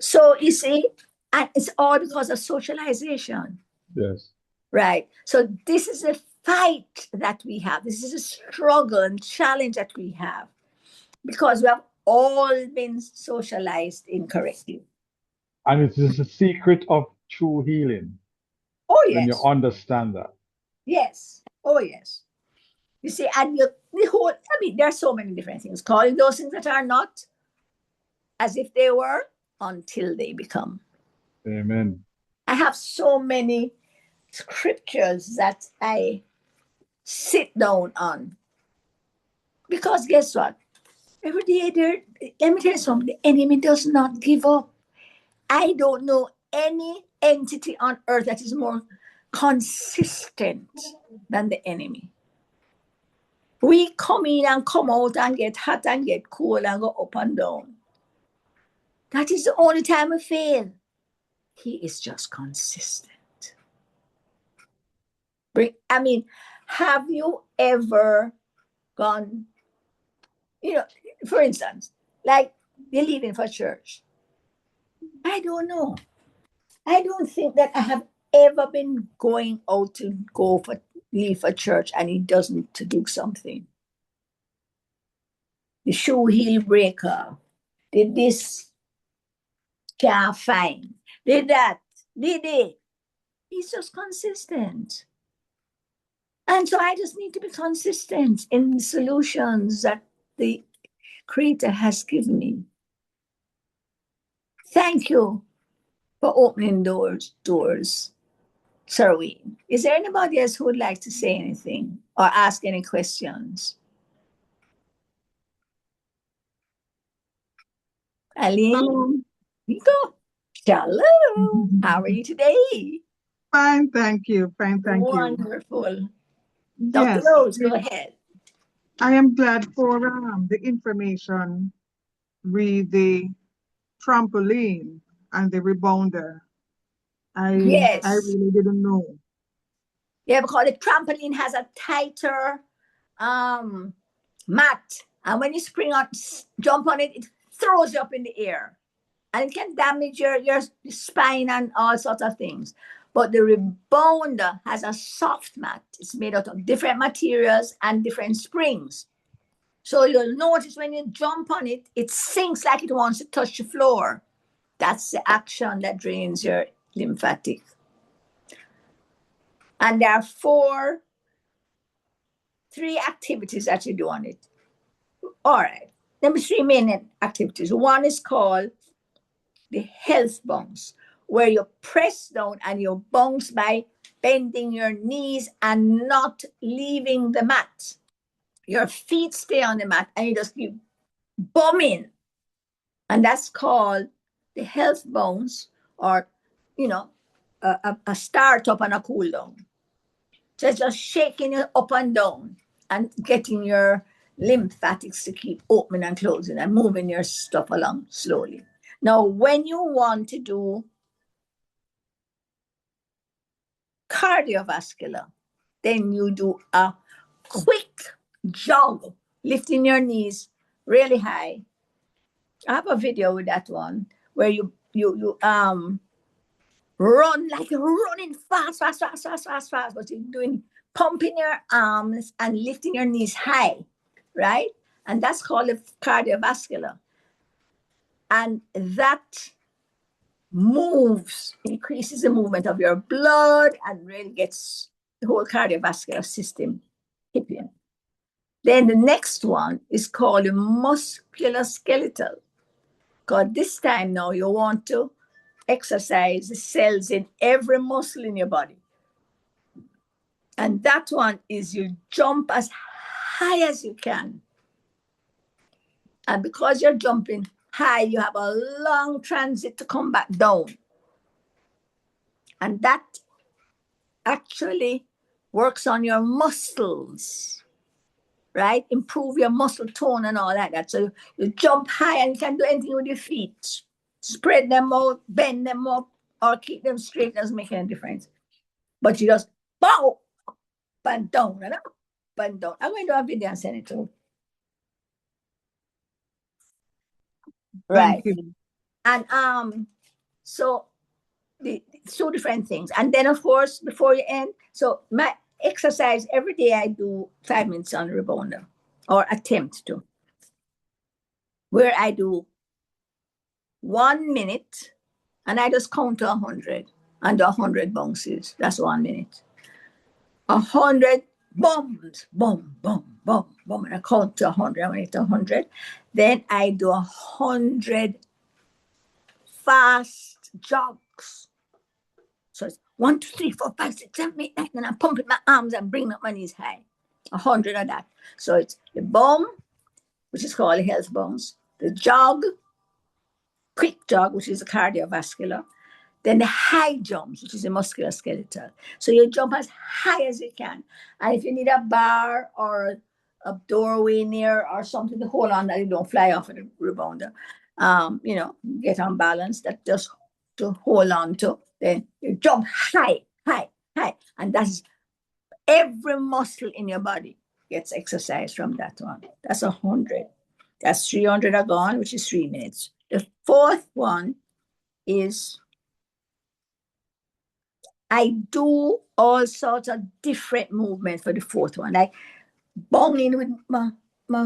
So you see, and it's all because of socialization. Yes. Right. So this is a fight that we have. This is a struggle and challenge that we have because we have all been socialized incorrectly. And it is the secret of true healing Oh, when you yes. understand that. Yes. Oh, yes. You see, and there are so many different things. Calling those things that are not as if they were until they become. Amen. I have so many scriptures that I sit down on because guess what? Every day let me tell you something, the enemy does not give up. I don't know any entity on earth that is more consistent than the enemy. We come in and come out and get hot and get cold and go up and down. That is the only time we fail. He is just consistent. I mean, have you ever gone, for instance, like you're leaving for church? I don't know. I don't think that I have ever been going out to leave for church and he doesn't to do something. The shoe heel breaker, did this, can't find, did that, did it. He's just consistent. And so I just need to be consistent in the solutions that the Creator has given me. Thank you for opening doors, Serween. Is there anybody else who would like to say anything or ask any questions? Aline, you go. Hello. How are you today? Fine, thank you. Fine, thank you. Wonderful. Dr. Yes, Rose, go ahead. I am glad for the information with the trampoline and the rebounder. I Yes. really didn't know. Yeah, because the trampoline has a tighter mat. And when you jump on it, it throws you up in the air. And it can damage your spine and all sorts of things. But the rebounder has a soft mat. It's made out of different materials and different springs. So you'll notice when you jump on it, it sinks like it wants to touch the floor. That's the action that drains your lymphatic. And there are three activities that you do on it. All right. There are three main activities. One is called the health bounce, where you press down and you bounce by bending your knees and not leaving the mat. Your feet stay on the mat and you just keep bumming. And that's called the health bounce, or, a start up and a cool down. So it's just shaking you up and down and getting your lymphatics to keep opening and closing and moving your stuff along slowly. Now, when you want to do cardiovascular, then you do a quick jog, lifting your knees really high. I have a video with that one where you run like you're running fast, but you're doing pumping your arms and lifting your knees high, right? And that's called a cardiovascular. And that increases the movement of your blood and really gets the whole cardiovascular system hipping. Then the next one is called the musculoskeletal. Because this time now you want to exercise the cells in every muscle in your body. And that one is you jump as high as you can. And because you're jumping high, you have a long transit to come back down. And that actually works on your muscles, right? Improve your muscle tone and all that. So you jump high and you can do anything with your feet. Spread them out, bend them up, or keep them straight. Doesn't make any difference. But you just bow up and down and up and down. I'm going to do a video and send it to you. Right. Thank you. And so the two different things. And then of course, before you end, so my exercise every day I do 5 minutes on the rebounder, or attempt to, where I do 1 minute and I just count to 100 and do 100 bounces. That's 1 minute. 100 bums, boom, boom, boom, boom, and I count to 100. I went to 100. Then I do 100 fast jogs. So it's 1, 2, 3, 4, 5, 6, 7, 8, 9, and I'm pumping my arms and bringing up my knees high. 100 of that. So it's the bum, which is called the health bounce, the jog, quick jog, which is the cardiovascular, then the high jumps, which is the musculoskeletal. So you jump as high as you can. And if you need a bar or a doorway near or something to hold on that you don't fly off of the rebounder, get on balance, that just to hold on to, then you jump high, high, high. And that's every muscle in your body gets exercise from that one. That's 100. That's 300 are gone, which is 3 minutes. The fourth one is I do all sorts of different movements for the fourth one, like bonging with my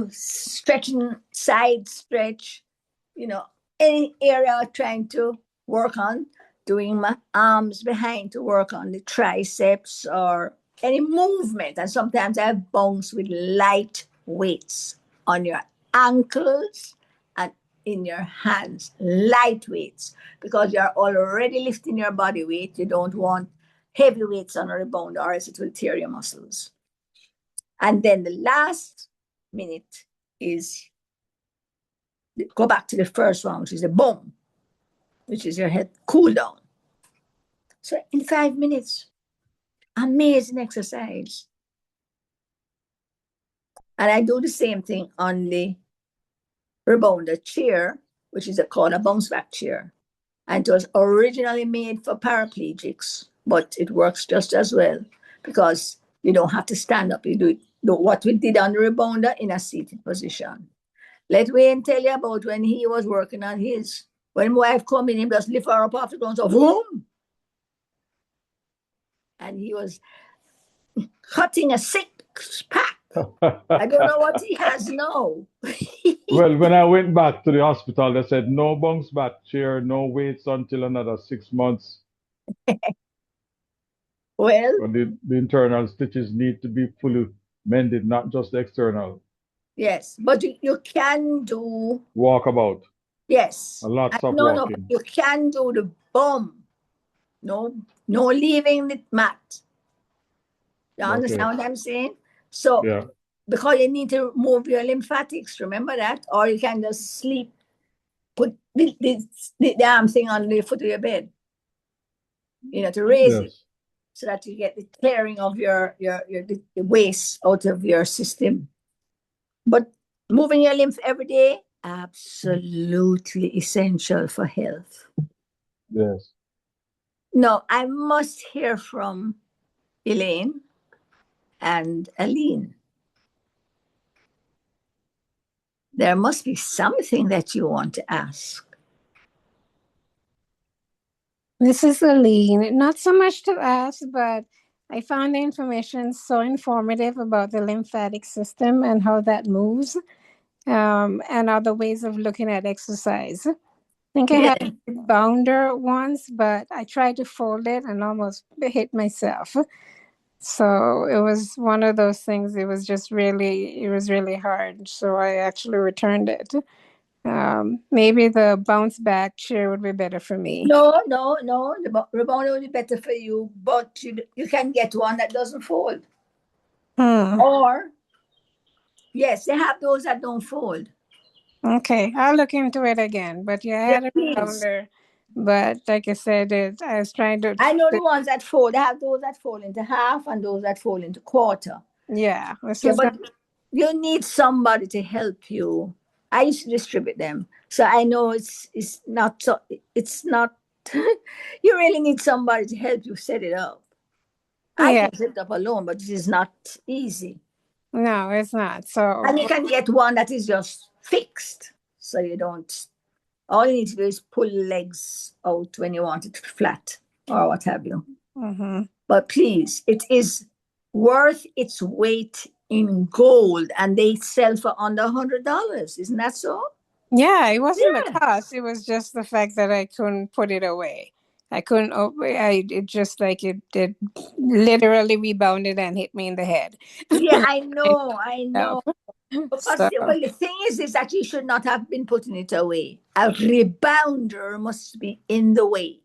stretching, side stretch, any area I'm trying to work on, doing my arms behind to work on the triceps or any movement. And sometimes I bounce with light weights on your ankles and in your hands, light weights, because you're already lifting your body weight. You don't want heavy weights on a rebounder, or else it will tear your muscles. And then the last minute is go back to the first one, which is the boom, which is your head cool down. So in 5 minutes, amazing exercise. And I do the same thing on the rebounder chair, which is called a bounce back chair. And it was originally made for paraplegics, but it works just as well because you don't have to stand up. You do what we did on the rebounder in a seated position. Let Wayne tell you about when he was working on his. When my wife come in, he just lift her up off the ground, so boom! And he was cutting a six-pack. I don't know what he has now. Well, when I went back to the hospital, they said no bounce back chair, no weights until another 6 months. Well, But the internal stitches need to be fully mended, not just the external. Yes, but you can do walkabout. Yes. Lots of no, walking. but you can do the bum. No leaving the mat. You understand what I'm saying? So Yeah. because you need to move your lymphatics, remember that? Or you can just sleep, put the arm thing on the foot of your bed, to raise it so that you get the clearing of the waste out of your system. But moving your lymph every day, absolutely essential for health. Yes. Now, I must hear from Elaine and Aline. There must be something that you want to ask. This is Aline. Not so much to ask, but I found the information so informative about the lymphatic system and how that moves, and other ways of looking at exercise. I think I had a bounder once, but I tried to fold it and almost hit myself. So it was one of those things. It was really hard. So I actually returned it. Maybe the bounce back chair would be better for me. No. The rebounder would be better for you, but you can get one that doesn't fold. Or, yes, they have those that don't fold. Okay, I'll look into it again. But yeah, I had a rebounder. But like I said, I was trying to... I know the ones that fold. They have those that fold into half and those that fold into quarter. Yeah. But you need somebody to help you. I used to distribute them. So I know it's not, you really need somebody to help you set it up. I can set it up alone, but it is not easy. No, it's not. So, and you can get one that is just fixed. So you don't, all you need to do is pull legs out when you want it flat or what have you. But please, it is worth its weight in gold, and they sell for under $100. Isn't that so? Yeah, it wasn't the cost. It was just the fact that I couldn't put it away. I couldn't. It just like it literally rebounded and hit me in the head. Yeah, I know. Because the thing is that you should not have been putting it away. A rebounder must be in the way.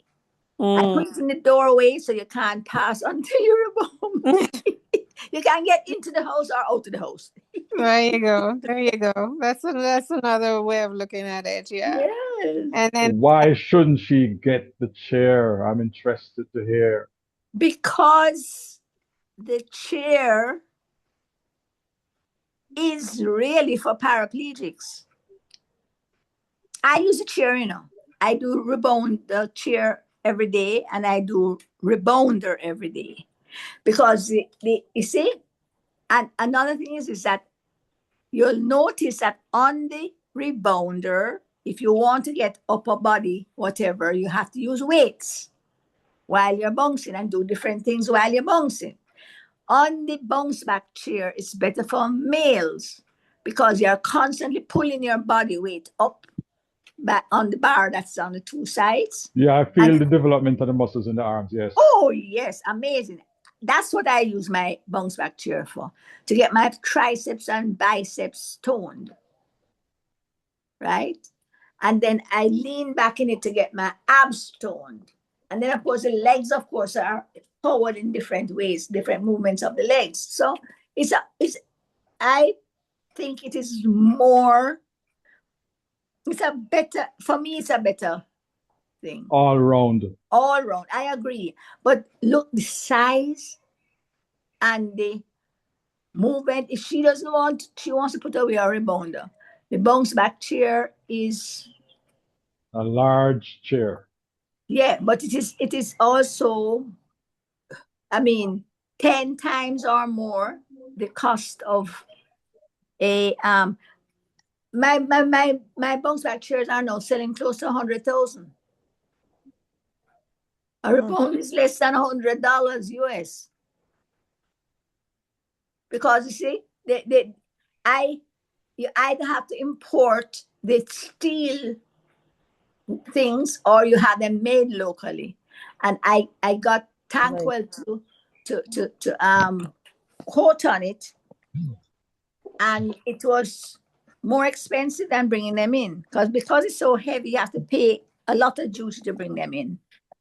I put it in the doorway so you can't pass until you rebound. You can't get into the house or out of the house. There you go. That's another way of looking at it. Yeah. Yes. And then why shouldn't she get the chair? I'm interested to hear. Because the chair is really for paraplegics. I use a chair, I do rebound the chair every day, and I do rebounder every day. Because you see, and another thing is that you'll notice that on the rebounder, if you want to get upper body, whatever, you have to use weights while you're bouncing and do different things while you're bouncing. On the bounce back chair, it's better for males because you're constantly pulling your body weight up back on the bar that's on the two sides. Yeah, I feel the development of the muscles in the arms, yes. Oh, yes, amazing. that's what I use my bounce back chair for, to get my triceps and biceps toned, right? And then I lean back in it to get my abs toned. And then, of course, the legs, of course, are powered in different ways, different movements of the legs. So I think it is more, for me, it's a better thing. All round. All round, I agree. But look, the size and the movement, if she doesn't want, she wants to put away a rebounder. The bounce back chair is a large chair. Yeah, but it is also, I mean, 10 times or more the cost of a my bounce back chairs are now selling close to 100,000. A rebounder is less than $100 US. Because you see, you either have to import the steel things or you have them made locally. And I got Tankwell to quote on it, and it was more expensive than bringing them in because it's so heavy. You have to pay a lot of duty to bring them in,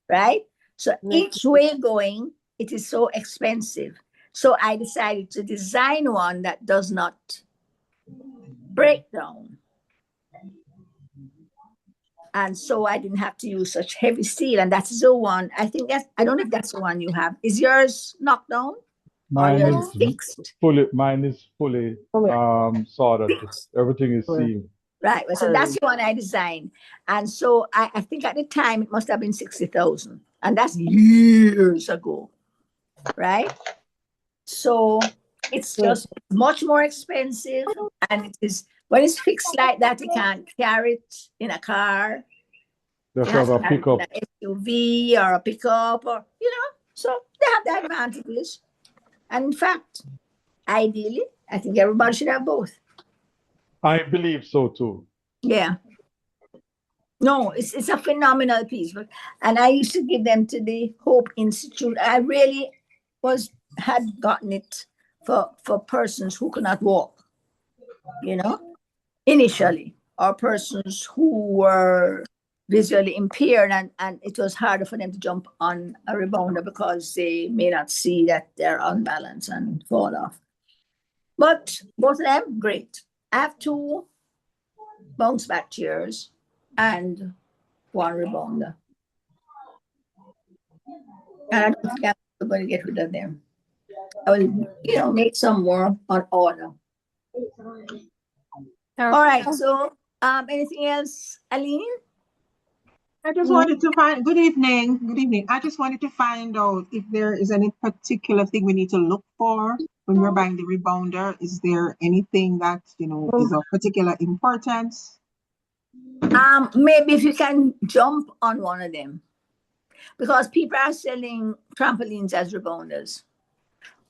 right? So each way going, it is so expensive. So I decided to design one that does not break down. And so I didn't have to use such heavy steel. And that's the one, I don't know if that's the one you have. Is yours knocked down? Mine is fixed? Mine is fully soldered. Everything is sealed. Right. So that's the one I designed. And so I think at the time it must have been 60,000. And that's years ago. Right? So it's just much more expensive. And it is, when it's fixed like that, you can't carry it in a car. You have a pickup. An SUV or a pickup, or so they have the advantages. And in fact, ideally, I think everybody should have both. I believe so too. Yeah. No, it's a phenomenal piece. And I used to give them to the Hope Institute. I really had gotten it for persons who could not walk, initially, or persons who were visually impaired, and it was harder for them to jump on a rebounder because they may not see that they're unbalanced and fall off. But both of them, great. I have 2 bounce back chairs and 1 rebounder. And I don't think I'm going to get rid of them. I will, make some more on order. All right. So, anything else, Aline? I just wanted to find, good evening. I just wanted to find out if there is any particular thing we need to look for when we're buying the rebounder. Is there anything that, is of particular importance? Maybe if you can jump on one of them, because people are selling trampolines as rebounders.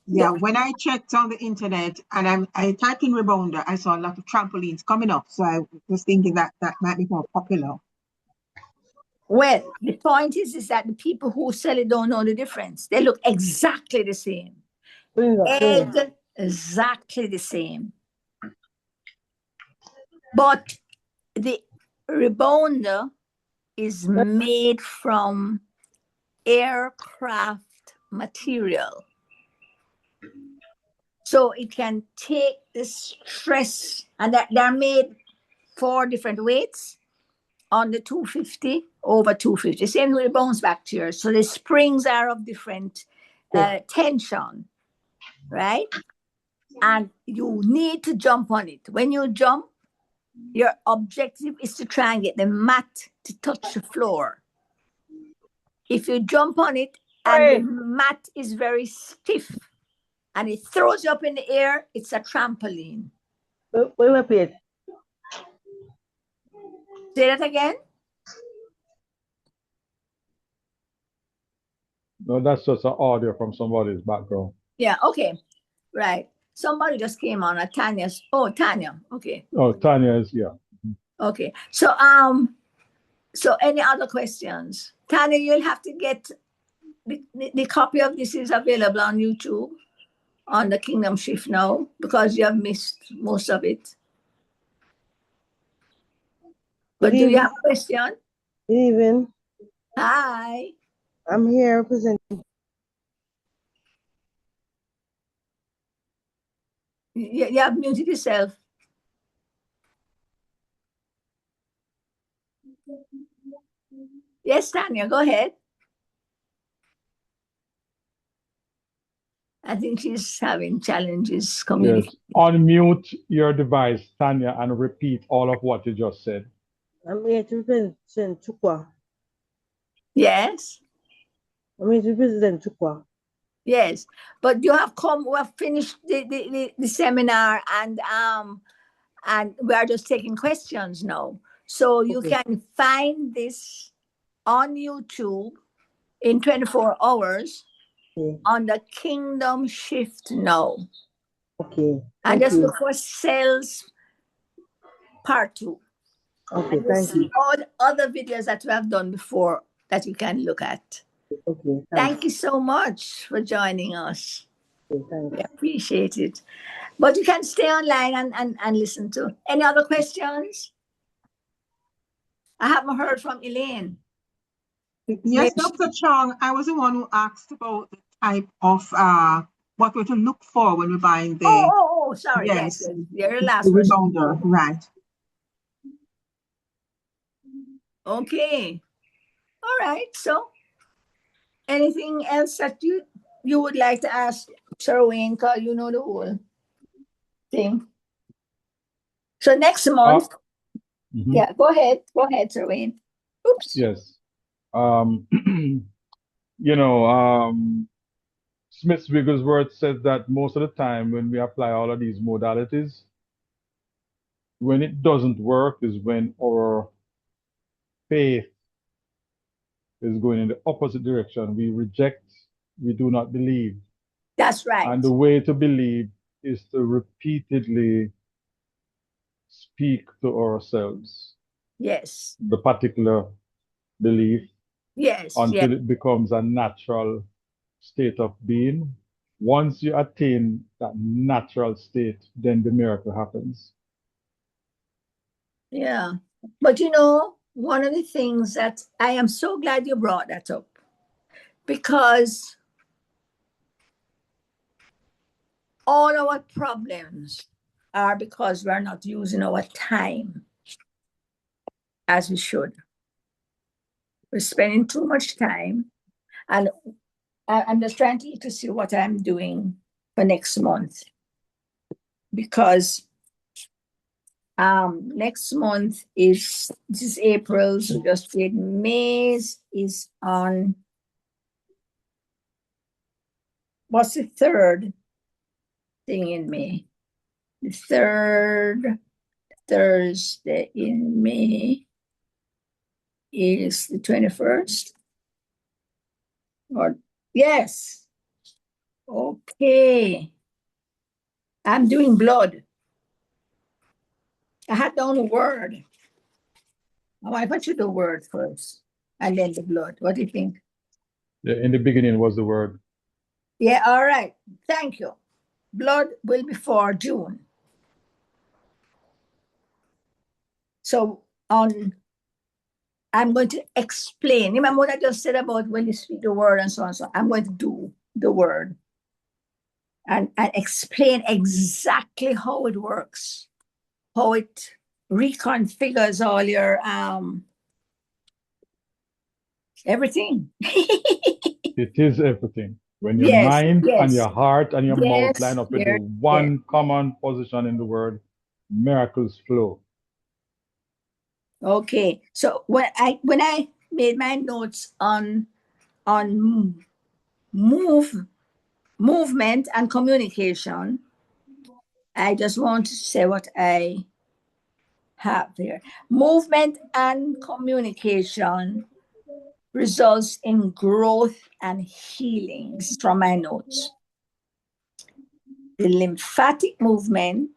Yeah, when I checked on the internet and I typed in rebounder, I saw a lot of trampolines coming up. So I was thinking that might be more popular. Well, the point is that the people who sell it don't know the difference. They look exactly the same. Exactly the same. But the rebounder is made from aircraft material. So it can take the stress, and they're made 4 different weights. On the 250, over 250. Same with the bounce back chairs. So the springs are of different tension, right? And you need to jump on it. When you jump, your objective is to try and get the mat to touch the floor. If you jump on it and the mat is very stiff and it throws you up in the air, it's a trampoline. Say that again. No, that's just an audio from somebody's background. Yeah, okay. Right. Somebody just came on. Tanya's. Oh, Tanya. Okay. Oh, Tanya is, yeah. Okay. So any other questions? Tanya, you'll have to get the copy of this is available on YouTube on the Kingdom Shift now, because you have missed most of it. But do you have a question? Good evening. Hi. I'm here representing. You have muted yourself. Yes, Tanya, go ahead. I think she's having challenges communicating. Yes. Unmute your device, Tanya, and repeat all of what you just said. I'm here to represent Chukwa. Yes. I'm here to represent Chukwa. Yes, but you have come. We have finished the seminar, and we are just taking questions now. So you can find this on YouTube in 24 hours on the Kingdom Shift now. Okay. And just look for Cells Part 2. Okay, and you'll thank see you. all the other videos that we have done before that you can look at. Okay, Thank you so much for joining us. Okay, thanks. We appreciate it. But you can stay online and listen to. Any other questions? I haven't heard from Elaine. Yes, Dr. Chong, I was the one who asked about the type of what we're to look for when we're buying the sorry. Yes. You're the the last person. rebounder, right? Okay. All right. So anything else that you would like to ask Sir Wayne, because you know the whole thing. So next month, yeah, go ahead, Sir Wayne. Oops. Yes. Smith Wigglesworth said that most of the time when we apply all of these modalities, when it doesn't work is when our faith is going in the opposite direction. We reject, we do not believe. That's right. And the way to believe is to repeatedly speak to ourselves. Yes. The particular belief. Yes. Until it becomes a natural state of being. Once you attain that natural state, then the miracle happens. Yeah. But one of the things that I am so glad you brought that up, because all our problems are because we're not using our time as we should. We're spending too much time. And I'm just trying to see what I'm doing for next month. Because next month this is April, so just wait. May is on, what's the third thing in May? The third Thursday in May is the 21st. Or yes. Okay. I'm doing blood. I had down a word. Why don't you do the word first and then the blood? What do you think? Yeah, in the beginning was the word. Yeah, all right. Thank you. Blood will be for June. So I'm going to explain. Remember what I just said about when you speak the word and so on. So I'm going to do the word and explain exactly how it works, how it reconfigures all your everything. It is everything. When your mind and your heart and your mouth line up with the one common position in the word, miracles flow. Okay, so when I made my notes on movement and communication, I just want to say what I have here. Movement and communication results in growth and healing. This is from my notes. The lymphatic movement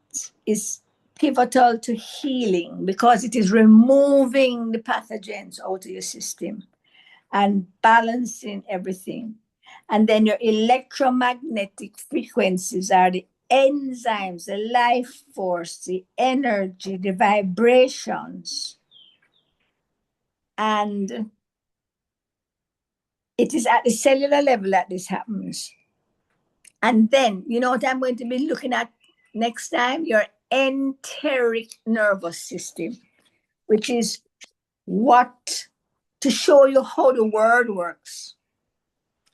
is pivotal to healing because it is removing the pathogens out of your system. and balancing everything. And then your electromagnetic frequencies are the enzymes, the life force, the energy, the vibrations. And it is at the cellular level that this happens. And then, you know what I'm going to be looking at next time? Your enteric nervous system, which is what, to show you how the word works.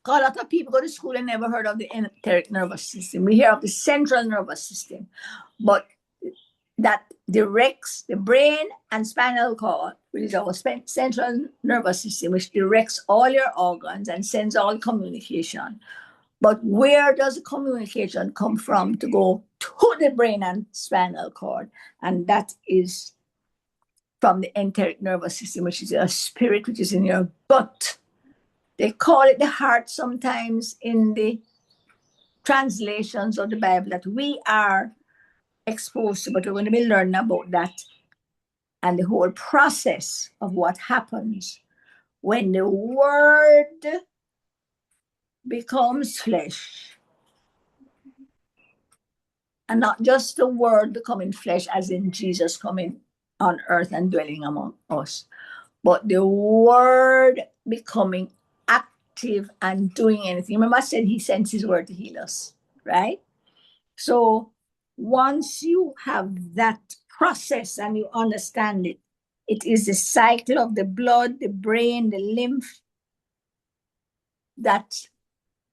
A lot of people go to school and never heard of the enteric nervous system. We hear of the central nervous system, but that directs the brain and spinal cord, which is our central nervous system, which directs all your organs and sends all communication. But where does the communication come from to go to the brain and spinal cord? And that is from the enteric nervous system, which is a spirit which is in your gut. They call it the heart sometimes in the translations of the Bible that we are exposed to, but we're going to be learning about that and the whole process of what happens when the word becomes flesh. And not just the word becoming flesh, as in Jesus coming on earth and dwelling among us, but the word becoming active and doing anything. Remember I said he sends his word to heal us, right? So once you have that process and you understand it, it is the cycle of the blood, the brain, the lymph that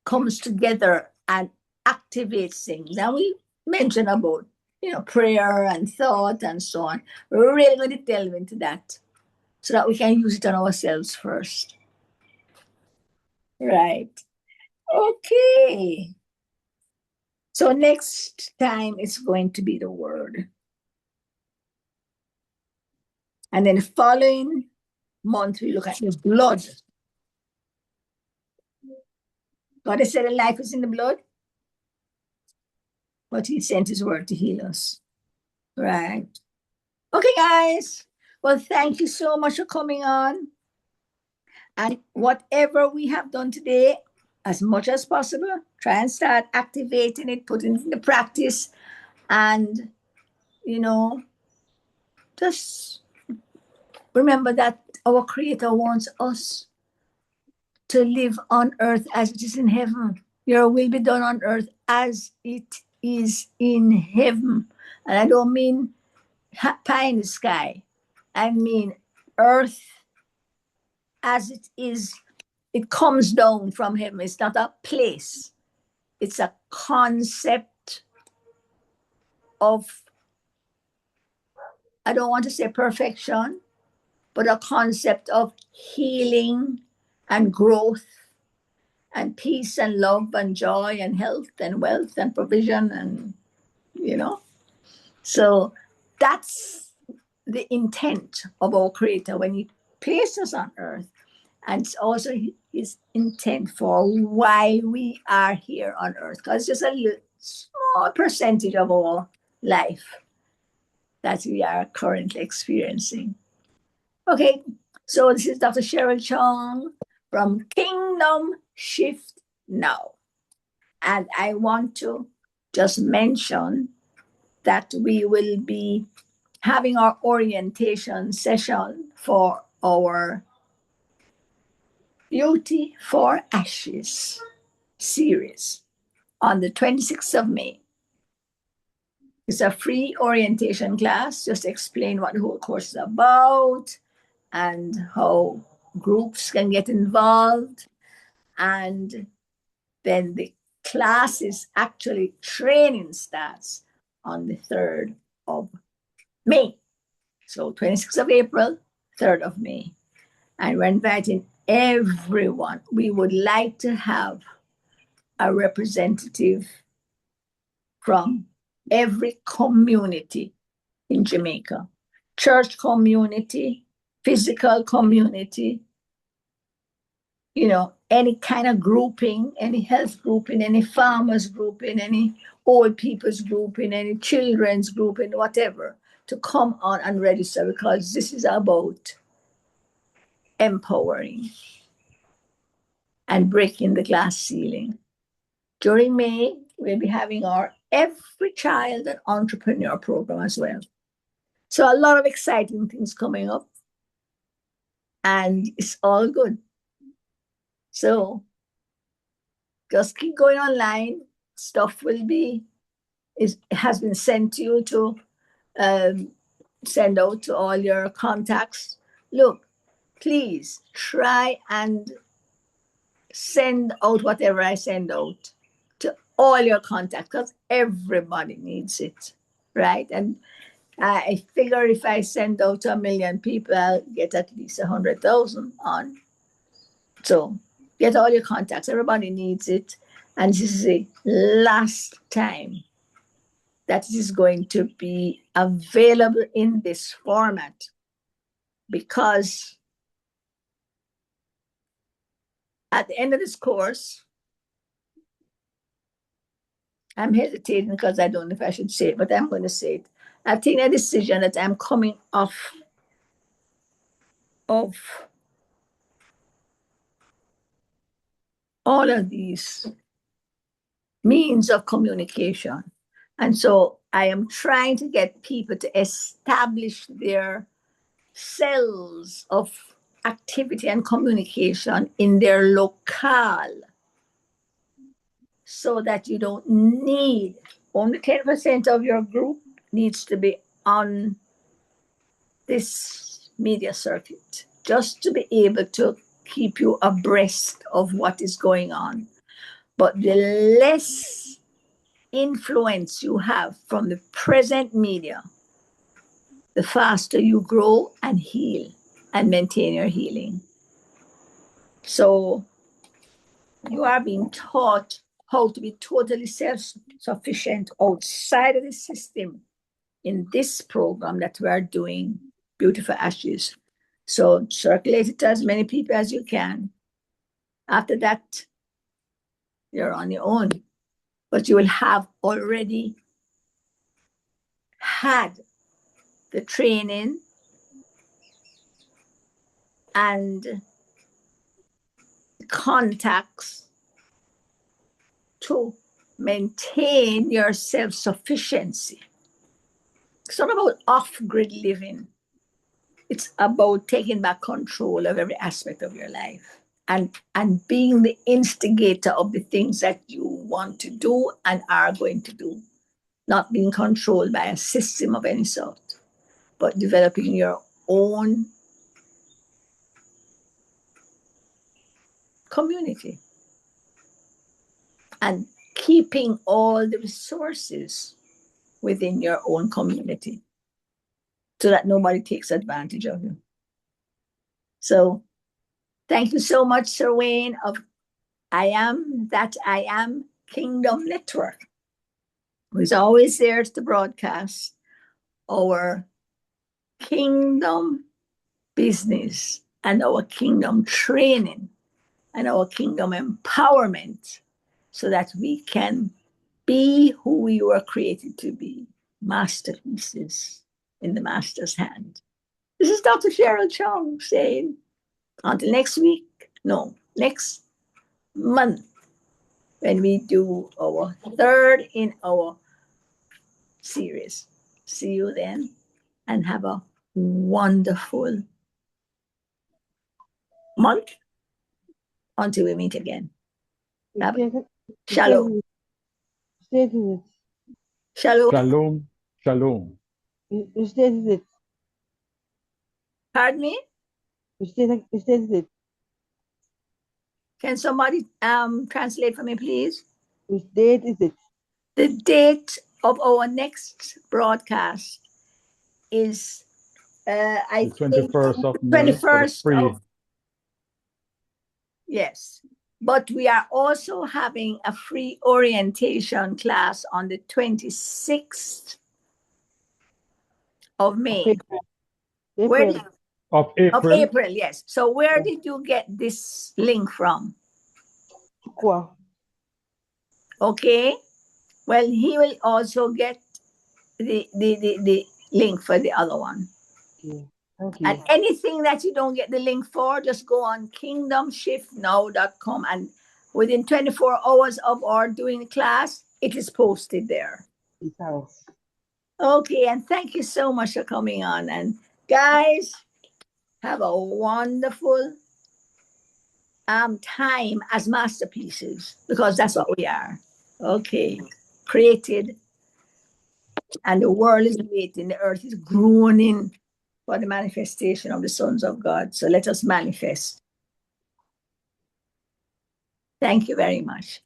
comes together and activates things. And we mentioned about, prayer and thought and so on. We're really going to delve into that so that we can use it on ourselves first. Right. Okay. So next time it's going to be the word. And then the following month, we look at the blood. God has said that life is in the blood, but he sent his word to heal us. Right. Okay, guys. Well, thank you so much for coming on. And whatever we have done today, as much as possible, try and start activating it, putting it into practice, and, just remember that our Creator wants us to live on earth as it is in heaven. Your will be done on earth as it is in heaven. And I don't mean pie in the sky. I mean earth as it is. It comes down from heaven. It's not a place. It's a concept of, I don't want to say perfection, but a concept of healing and growth and peace and love and joy and health and wealth and provision and, So that's the intent of our Creator when he placed us on earth. And it's also his intent for why we are here on earth, because it's just a small percentage of our life that we are currently experiencing. Okay, so this is Dr. Cheryl Chong from Kingdom Shift Now. And I want to just mention that we will be having our orientation session for our Beauty for Ashes series on the 26th of May. It's a free orientation class, just explain what the whole course is about and how groups can get involved. And then the class is actually training starts on the 3rd of May. So 26th of April, 3rd of May. And we're inviting everyone. We would like to have a representative from every community in Jamaica. Church community, physical community, any kind of grouping, any health grouping, any farmers grouping, any old people's grouping, any children's grouping, whatever, to come on and register, because this is about empowering and breaking the glass ceiling. During May, we'll be having our Every Child an Entrepreneur program as well. So a lot of exciting things coming up, and it's all good. So just keep going online. Stuff has been sent to you to send out to all your contacts. Look, please try and send out whatever I send out to all your contacts, because everybody needs it, right? And I figure if I send out to 1 million people, I'll get at least 100,000 on. So get all your contacts. Everybody needs it. And this is the last time that it is going to be available in this format, because at the end of this course, I'm hesitating because I don't know if I should say it, but I'm going to say it. I've taken a decision that I'm coming off of all of these means of communication. And so I am trying to get people to establish their cells of activity and communication in their locale, so that you don't need, only 10% of your group needs to be on this media circuit, just to be able to keep you abreast of what is going on. But the less influence you have from the present media, the faster you grow and heal and maintain your healing. So you are being taught how to be totally self-sufficient outside of the system in this program that we are doing, Beautiful Ashes. So circulate it to as many people as you can. After that, you're on your own. But you will have already had the training and contacts to maintain your self-sufficiency. It's not about off-grid living. It's about taking back control of every aspect of your life and being the instigator of the things that you want to do and are going to do. Not being controlled by a system of any sort, but developing your own community and keeping all the resources within your own community so that nobody takes advantage of you. So thank you so much, Sir Wayne of I Am Kingdom Network, who is always there to broadcast our kingdom business and our kingdom training and our kingdom empowerment, so that we can be who we were created to be, masterpieces in the master's hand. This is Dr. Cheryl Chong saying, until next month, when we do our third in our series. See you then, and have a wonderful month until we meet again. Shalom. Stated it. Shalom. Shalom, shalom. You stated it. Pardon me? You stated it. Can somebody translate for me, please? Which date is it? The date of our next broadcast is, I The think, 21st of May for the 21st free. of, yes. But we are also having a free orientation class on the 26th of May. April. Where did, Of of April. April, yes. So where did you get this link from? Chukwa. Okay. Well, he will also get the link for the other one. Okay. Thank And you. anything that you don't get the link for, just go on kingdomshiftnow.com, and within 24 hours of our doing the class, it is posted there. Thanks. Okay, and thank you so much for coming on. And guys, have a wonderful time as masterpieces, because that's what we are. Okay, created, and the world is waiting, the earth is groaning for the manifestation of the sons of God. So let us manifest. Thank you very much.